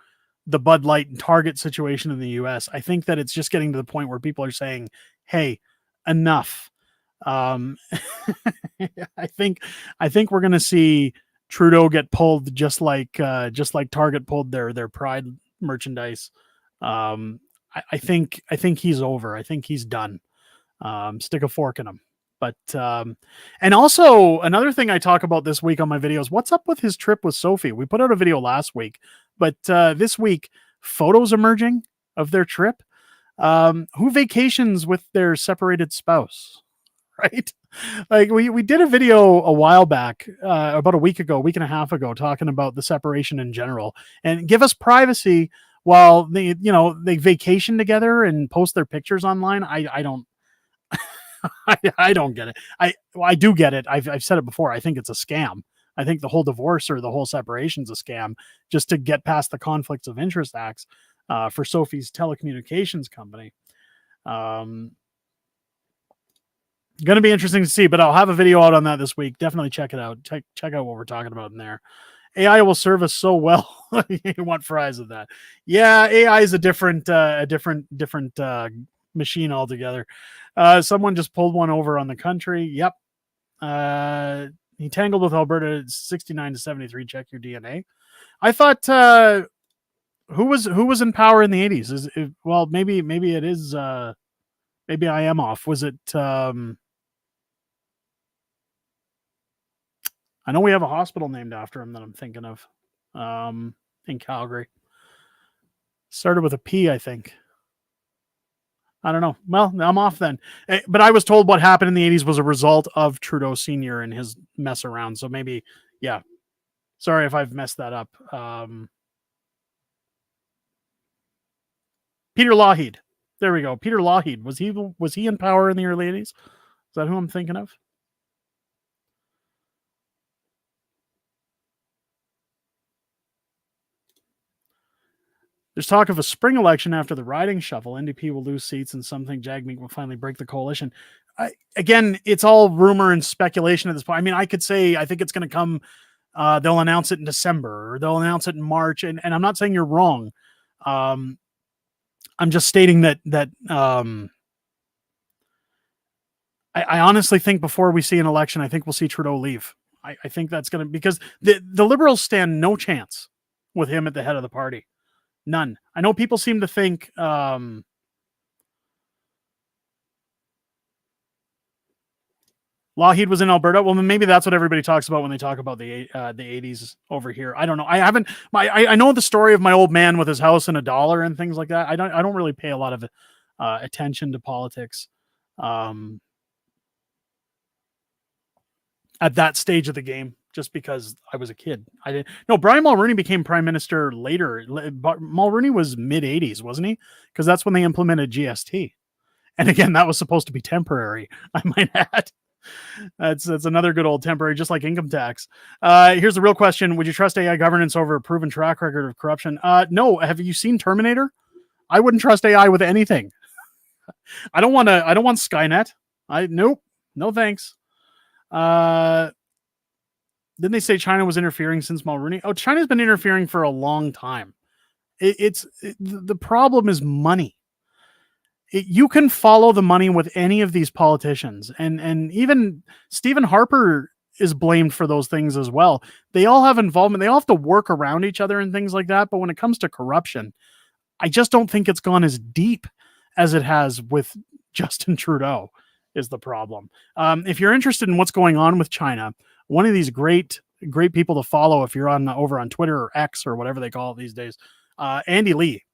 the Bud Light and Target situation in the US. I think that it's just getting to the point where people are saying, hey, enough. I think we're going to see Trudeau get pulled just like Target pulled their Pride merchandise. I think he's over. I think he's done. Stick a fork in him. But and also another thing I talk about this week on my videos, what's up with his trip with Sophie? We put out a video last week, but this week photos emerging of their trip. Who vacations with their separated spouse, right? Like we did a video a while back, about a week and a half ago, talking about the separation in general, and give us privacy while they vacation together and post their pictures online. I don't I don't get it. I do get it. I've said it before. I think it's a scam. I think the whole divorce or the whole separation's a scam just to get past the conflicts of interest acts for Sophie's telecommunications company. Going to be interesting to see, but I'll have a video out on that this week. Definitely check it out. Check out what we're talking about in there. AI will serve us so well. You want fries with that? Yeah, AI is a different machine altogether. Someone just pulled one over on the country. Yep. He tangled with Alberta 69-73. Check your DNA. I thought who was in power in the 80s? Well, maybe it is. Maybe I am off. Was it? I know we have a hospital named after him that I'm thinking of in Calgary. Started with a P, I think. I don't know. Well, I'm off then. But I was told what happened in the 80s was a result of Trudeau Sr. and his mess around. So maybe, yeah. Sorry if I've messed that up. Peter Lougheed. There we go. Peter Lougheed. Was he in power in the early 80s? Is that who I'm thinking of? There's talk of a spring election after the riding shuffle. NDP will lose seats and something Jagmeet will finally break the coalition. Again, it's all rumor and speculation at this point. I mean, I could say I think it's going to come. They'll announce it in December or they'll announce it in March. And I'm not saying you're wrong. I'm just stating that I honestly think before we see an election, I think we'll see Trudeau leave. I think that's going to, because the Liberals stand no chance with him at the head of the party. None. I know people seem to think Lougheed was in Alberta. Well, maybe that's what everybody talks about when they talk about the 80s over here. I don't know. I know the story of my old man with his house and a dollar and things like that. I don't really pay a lot of attention to politics at that stage of the game, just because I was a kid. I didn't. No, Brian Mulroney became prime minister later. Mulroney was mid 80s, wasn't he? Because that's when they implemented GST. And again, that was supposed to be temporary, I might add. That's another good old temporary, just like income tax. Here's the real question: would you trust AI governance over a proven track record of corruption? No. Have you seen Terminator? I wouldn't trust AI with anything. I don't want Skynet. Nope. No thanks. Didn't they say China was interfering since Mulroney? Oh, China's been interfering for a long time. The problem is money. You can follow the money with any of these politicians, and even Stephen Harper is blamed for those things as well. They all have involvement. They all have to work around each other and things like that. But when it comes to corruption, I just don't think it's gone as deep as it has with Justin Trudeau. Is the problem. If you're interested in what's going on with China, one of these great people to follow, if you're over on Twitter or X or whatever they call it these days, Andy Lee.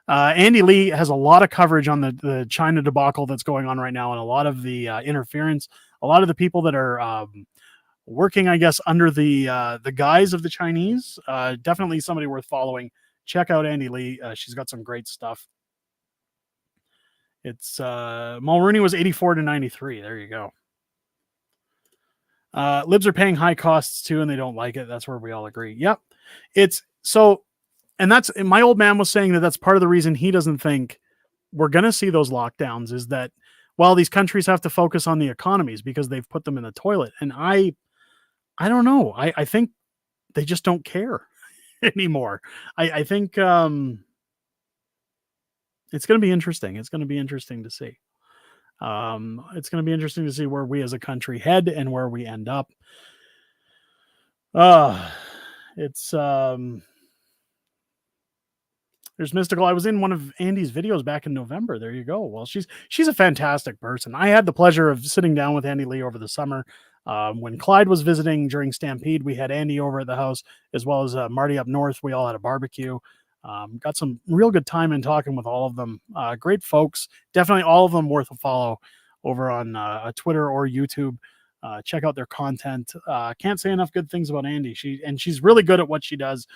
Andy Lee has a lot of coverage on the China debacle that's going on right now, and a lot of the interference, a lot of the people that are working, I guess, under the guise of the Chinese. Definitely somebody worth following. Check out Andy Lee. She's got some great stuff. It's Mulroney was 84-93. There you go. Libs are paying high costs too, and they don't like it. That's where we all agree. Yep. It's so, and that's, my old man was saying that's part of the reason he doesn't think we're going to see those lockdowns, is that, well, these countries have to focus on the economies because they've put them in the toilet. And I don't know. I think they just don't care anymore. I think, it's going to be interesting. It's going to be interesting to see. It's going to be interesting to see where we as a country head and where we end up. It's there's Mystical. I was in one of Andy's videos back in November. There you go. Well, she's a fantastic person. I had the pleasure of sitting down with Andy Lee over the summer. When Clyde was visiting during Stampede, we had Andy over at the house, as well as Marty up north. We all had a barbecue. Got some real good time in talking with all of them. Great folks. Definitely all of them worth a follow over on Twitter or YouTube. Check out their content. Can't say enough good things about Andy. She's really good at what she does.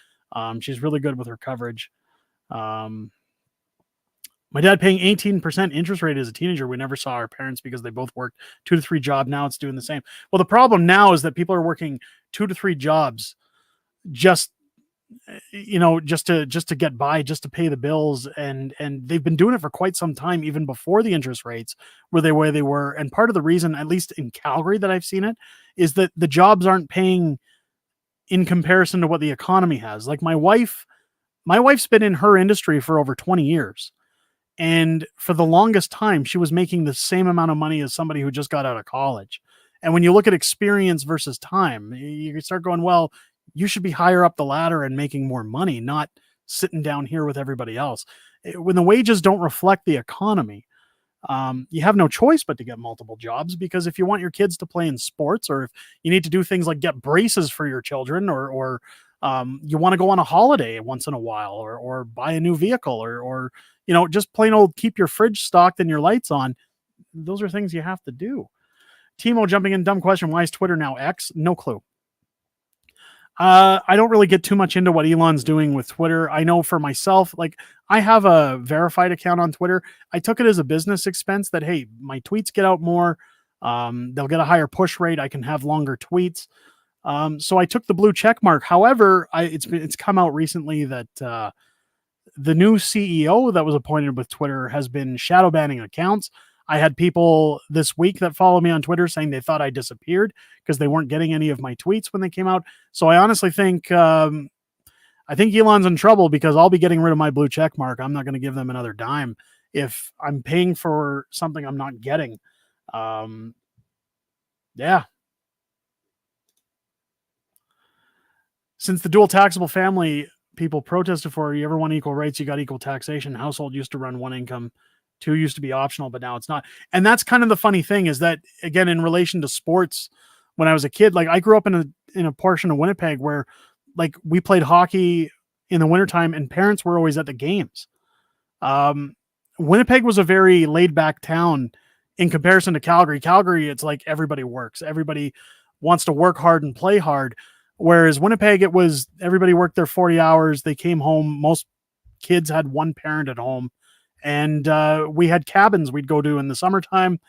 She's really good with her coverage. My dad paying 18% interest rate as a teenager. We never saw our parents because they both worked 2 to 3 jobs. Now it's doing the same. Well, the problem now is that people are working 2 to 3 jobs just just to get by, just to pay the bills, and they've been doing it for quite some time, even before the interest rates were the way they were. And part of the reason, at least in Calgary, that I've seen it is that the jobs aren't paying in comparison to what the economy has. Like my wife's been in her industry for over 20 years. And for the longest time, she was making the same amount of money as somebody who just got out of college. And when you look at experience versus time, you start going, well, you should be higher up the ladder and making more money, not sitting down here with everybody else. When the wages don't reflect the economy, you have no choice but to get multiple jobs, because if you want your kids to play in sports, or if you need to do things like get braces for your children, or you want to go on a holiday once in a while, or buy a new vehicle, or just plain old keep your fridge stocked and your lights on, those are things you have to do. Timo jumping in, dumb question. Why is Twitter now X? No clue. I don't really get too much into what Elon's doing with Twitter. I know for myself, like, I have a verified account on Twitter. I took it as a business expense that, hey, my tweets get out more. They'll get a higher push rate. I can have longer tweets. So I took the blue check mark. However, it's come out recently that the new CEO that was appointed with Twitter has been shadow banning accounts. I had people this week that follow me on Twitter saying they thought I disappeared because they weren't getting any of my tweets when they came out. So I honestly think Elon's in trouble, because I'll be getting rid of my blue check mark. I'm not going to give them another dime if I'm paying for something I'm not getting. Yeah. Since the dual taxable family people protested for, you ever want equal rights, you got equal taxation. Household used to run one income. 2 used to be optional, but now it's not. And that's kind of the funny thing, is that, again, in relation to sports, when I was a kid, like, I grew up in a portion of Winnipeg where, like, we played hockey in the wintertime and parents were always at the games. Winnipeg was a very laid back town in comparison to Calgary. Calgary, it's like everybody works. Everybody wants to work hard and play hard. Whereas Winnipeg, it was everybody worked their 40 hours. They came home. Most kids had one parent at home. And we had cabins we'd go to in the summertime.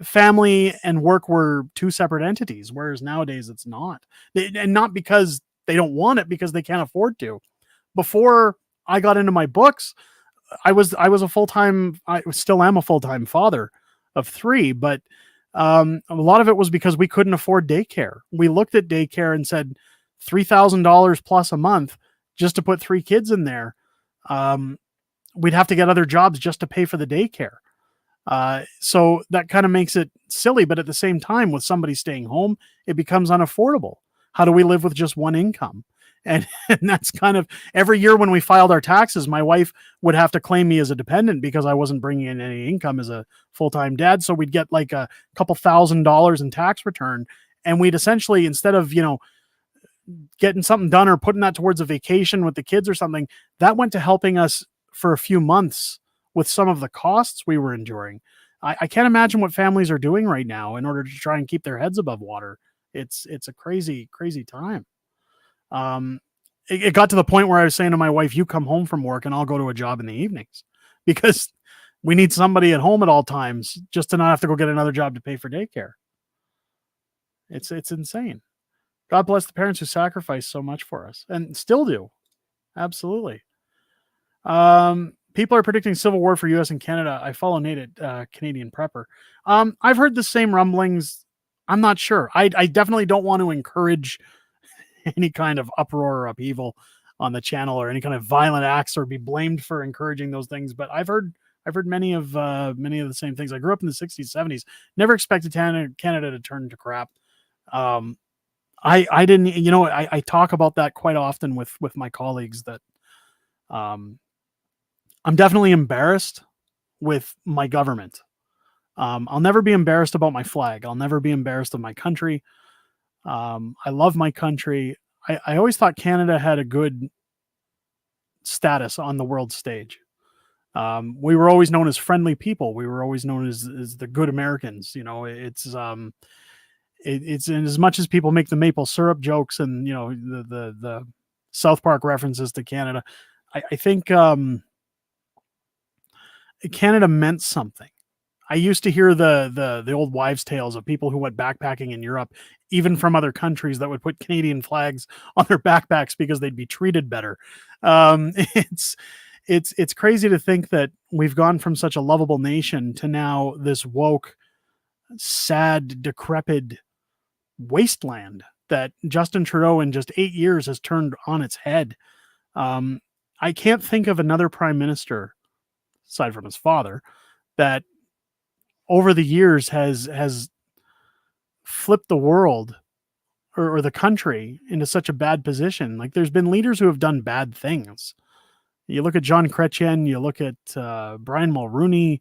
Family and work were two separate entities, whereas nowadays it's not. And not because they don't want it, because they can't afford to. Before I got into my books, I still am a full-time father of 3, but a lot of it was because we couldn't afford daycare. We looked at daycare and said $3,000 plus a month just to put 3 kids in there. We'd have to get other jobs just to pay for the daycare. So that kind of makes it silly, but at the same time, with somebody staying home, it becomes unaffordable. How do we live with just one income? And that's kind of, every year when we filed our taxes, my wife would have to claim me as a dependent because I wasn't bringing in any income as a full-time dad. So we'd get like a couple $1,000s in tax return. And we'd essentially, instead of, getting something done or putting that towards a vacation with the kids or something, that went to helping us for a few months with some of the costs we were enduring. I can't imagine what families are doing right now in order to try and keep their heads above water. It's a crazy, crazy time. It got to the point where I was saying to my wife, you come home from work and I'll go to a job in the evenings, because we need somebody at home at all times just to not have to go get another job to pay for daycare. It's insane. God bless the parents who sacrificed so much for us and still do. Absolutely. People are predicting civil war for US and Canada. I follow Nate at Canadian Prepper. I've heard the same rumblings. I'm not sure. I definitely don't want to encourage any kind of uproar or upheaval on the channel, or any kind of violent acts, or be blamed for encouraging those things. But I've heard many of the same things. I grew up in the 60s, 70s. Never expected Canada to turn to crap. I didn't, I talk about that quite often with my colleagues, that I'm definitely embarrassed with my government. I'll never be embarrassed about my flag. I'll never be embarrassed of my country. I love my country. I always thought Canada had a good status on the world stage. We were always known as friendly people. We were always known as the good Americans. It's in as much as people make the maple syrup jokes and, the South Park references to Canada. I think Canada meant something. I used to hear the old wives' tales of people who went backpacking in Europe, even from other countries, that would put Canadian flags on their backpacks because they'd be treated better. It's it's crazy to think that we've gone from such a lovable nation to now this woke, sad, decrepit wasteland that Justin Trudeau in just 8 years has turned on its head. I can't think of another prime minister, aside from his father, that over the years has flipped the world or the country into such a bad position. Like, there's been leaders who have done bad things. You look at John Chrétien, you look at Brian Mulroney,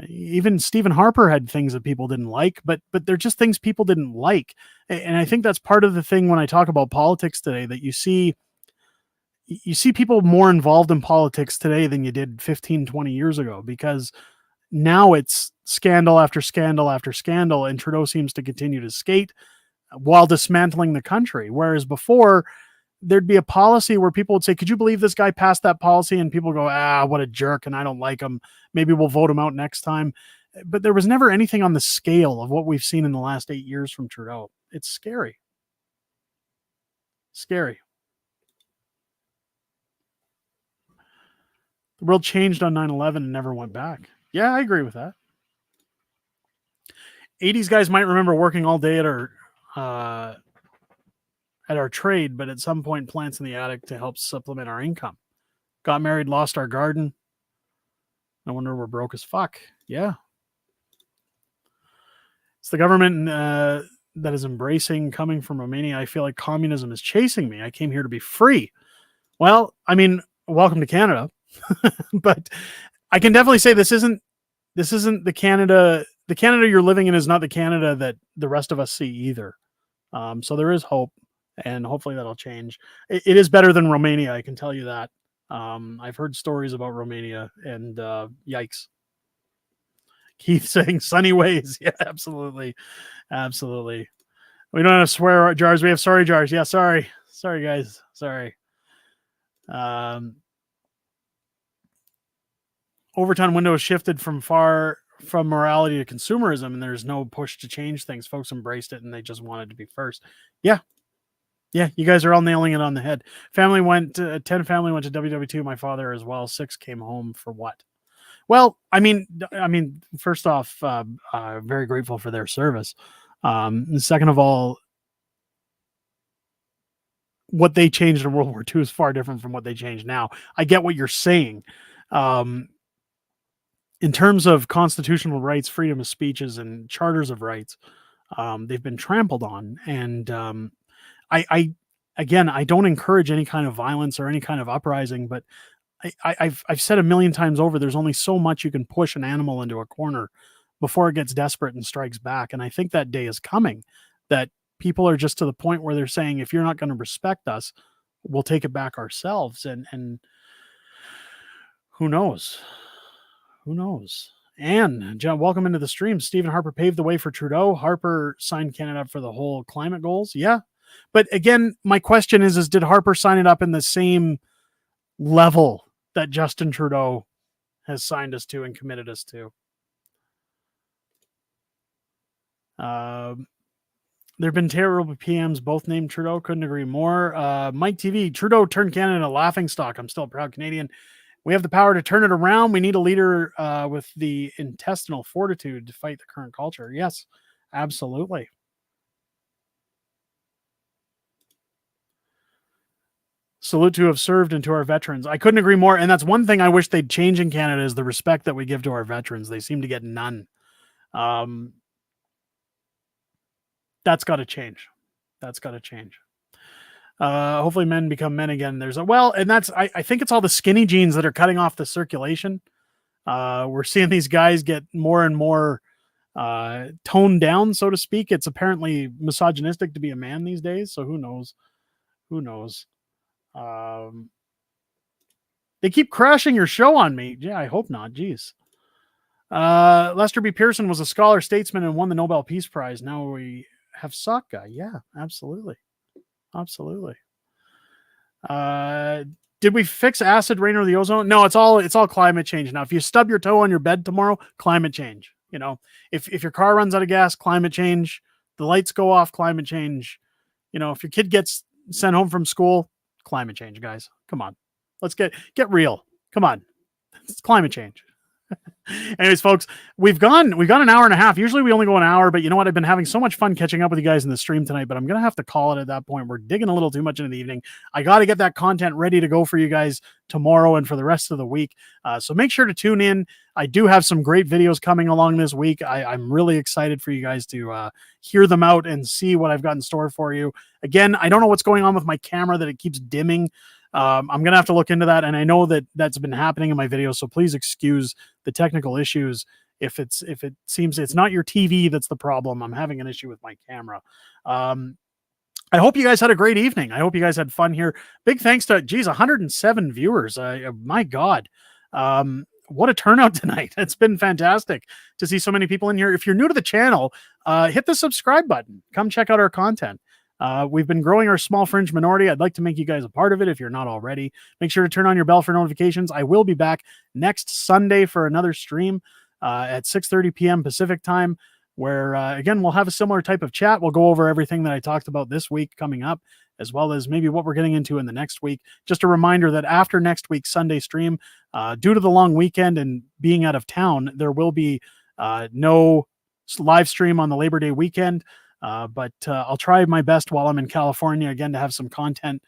even Stephen Harper had things that people didn't like, but they're just things people didn't like. And I think that's part of the thing when I talk about politics today, that you see people more involved in politics today than you did 15, 20 years ago, because now it's scandal after scandal after scandal, and Trudeau seems to continue to skate while dismantling the country. Whereas before, there'd be a policy where people would say, could you believe this guy passed that policy? And people go, what a jerk, and I don't like him. Maybe we'll vote him out next time. But there was never anything on the scale of what we've seen in the last 8 years from Trudeau. It's scary. Scary. The world changed on 9/11 and never went back. Yeah, I agree with that. 80s guys might remember working all day at our trade, but at some point plants in the attic to help supplement our income. Got married, lost our garden. No wonder we're broke as fuck. Yeah. It's the government that is embracing coming from Romania. I feel like communism is chasing me. I came here to be free. Well, I mean, welcome to Canada. But I can definitely say this isn't the Canada. The Canada you're living in is not the Canada that the rest of us see either. So there is hope, and hopefully that'll change. It is better than Romania, I can tell you that. I've heard stories about Romania, and yikes. Keith saying sunny ways. Yeah, absolutely. Absolutely. We don't have swear jars. We have sorry jars. Yeah, sorry. Sorry, guys. Sorry. Overtime window shifted from morality to consumerism, and there's no push to change things. Folks embraced it, and they just wanted to be first. Yeah. Yeah, you guys are all nailing it on the head. 10 family went to WW2. My father as well. 6 came home for what? Well, I mean, first off, very grateful for their service. And second of all, what they changed in World War II is far different from what they changed now. I get what you're saying. In terms of constitutional rights, freedom of speeches, and charters of rights, they've been trampled on. And I don't encourage any kind of violence or any kind of uprising, but I've said a million times over, there's only so much you can push an animal into a corner before it gets desperate and strikes back. And I think that day is coming, that people are just to the point where they're saying, if you're not going to respect us, we'll take it back ourselves. And who knows? Who knows? And John, welcome into the stream. Stephen Harper paved the way for Trudeau. Harper signed Canada up for the whole climate goals. Yeah. But again, my question is did Harper sign it up in the same level that Justin Trudeau has signed us to and committed us to? There have been terrible PMs, both named Trudeau. Couldn't agree more. Mike TV, Trudeau turned Canada into a laughing stock. I'm still a proud Canadian. We have the power to turn it around. We need a leader with the intestinal fortitude to fight the current culture. Yes, absolutely. Salute to have served and to our veterans. I couldn't agree more. And that's one thing I wish they'd change in Canada is the respect that we give to our veterans. They seem to get none. That's got to change. That's got to change. Hopefully men become men again. And that's, I think it's all the skinny jeans that are cutting off the circulation. We're seeing these guys get more and more toned down, so to speak. It's apparently misogynistic to be a man these days. So who knows? Who knows? They keep crashing your show on me. Yeah, I hope not. Jeez. Lester B. Pearson was a scholar, statesman, and won the Nobel Peace Prize. Now we have Sock Guy. Yeah, absolutely. Absolutely. Did we fix acid rain or the ozone? No, it's all climate change now. If you stub your toe on your bed tomorrow, climate change. You know, if your car runs out of gas, climate change. The lights go off, climate change. You know, if your kid gets sent home from school, climate change, guys. Come on. Let's get real. Come on. It's climate change. Anyways, folks, we've gone an hour and a half. Usually we only go an hour, but you know what? I've been having so much fun catching up with you guys in the stream tonight, but I'm going to have to call it at that point. We're digging a little too much into the evening. I got to get that content ready to go for you guys tomorrow and for the rest of the week. So make sure to tune in. I do have some great videos coming along this week. I'm really excited for you guys to hear them out and see what I've got in store for you. Again, I don't know what's going on with my camera that it keeps dimming. I'm going to have to look into that. And I know that that's been happening in my videos. So please excuse the technical issues. If it seems it's not your TV that's the problem, I'm having an issue with my camera. I hope you guys had a great evening. I hope you guys had fun here. Big thanks to, 107 viewers. My God. What a turnout tonight. It's been fantastic to see so many people in here. If you're new to the channel, hit the subscribe button. Come check out our content. We've been growing our small fringe minority. I'd like to make you guys a part of it if you're not already. Make sure to turn on your bell for notifications. I will be back next Sunday for another stream at 6:30 p.m. Pacific time, where, again, we'll have a similar type of chat. We'll go over everything that I talked about this week coming up, as well as maybe what we're getting into in the next week. Just a reminder that after next week's Sunday stream, due to the long weekend and being out of town, there will be no live stream on the Labor Day weekend. But I'll try my best while I'm in California again to have some content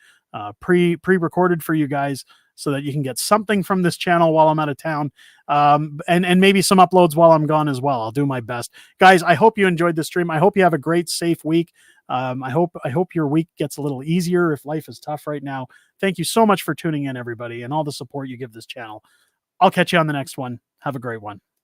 pre-recorded for you guys so that you can get something from this channel while I'm out of town, and maybe some uploads while I'm gone as well. I'll do my best. Guys, I hope you enjoyed the stream. I hope you have a great, safe week. I hope your week gets a little easier if life is tough right now. Thank you so much for tuning in, everybody, and all the support you give this channel. I'll catch you on the next one. Have a great one.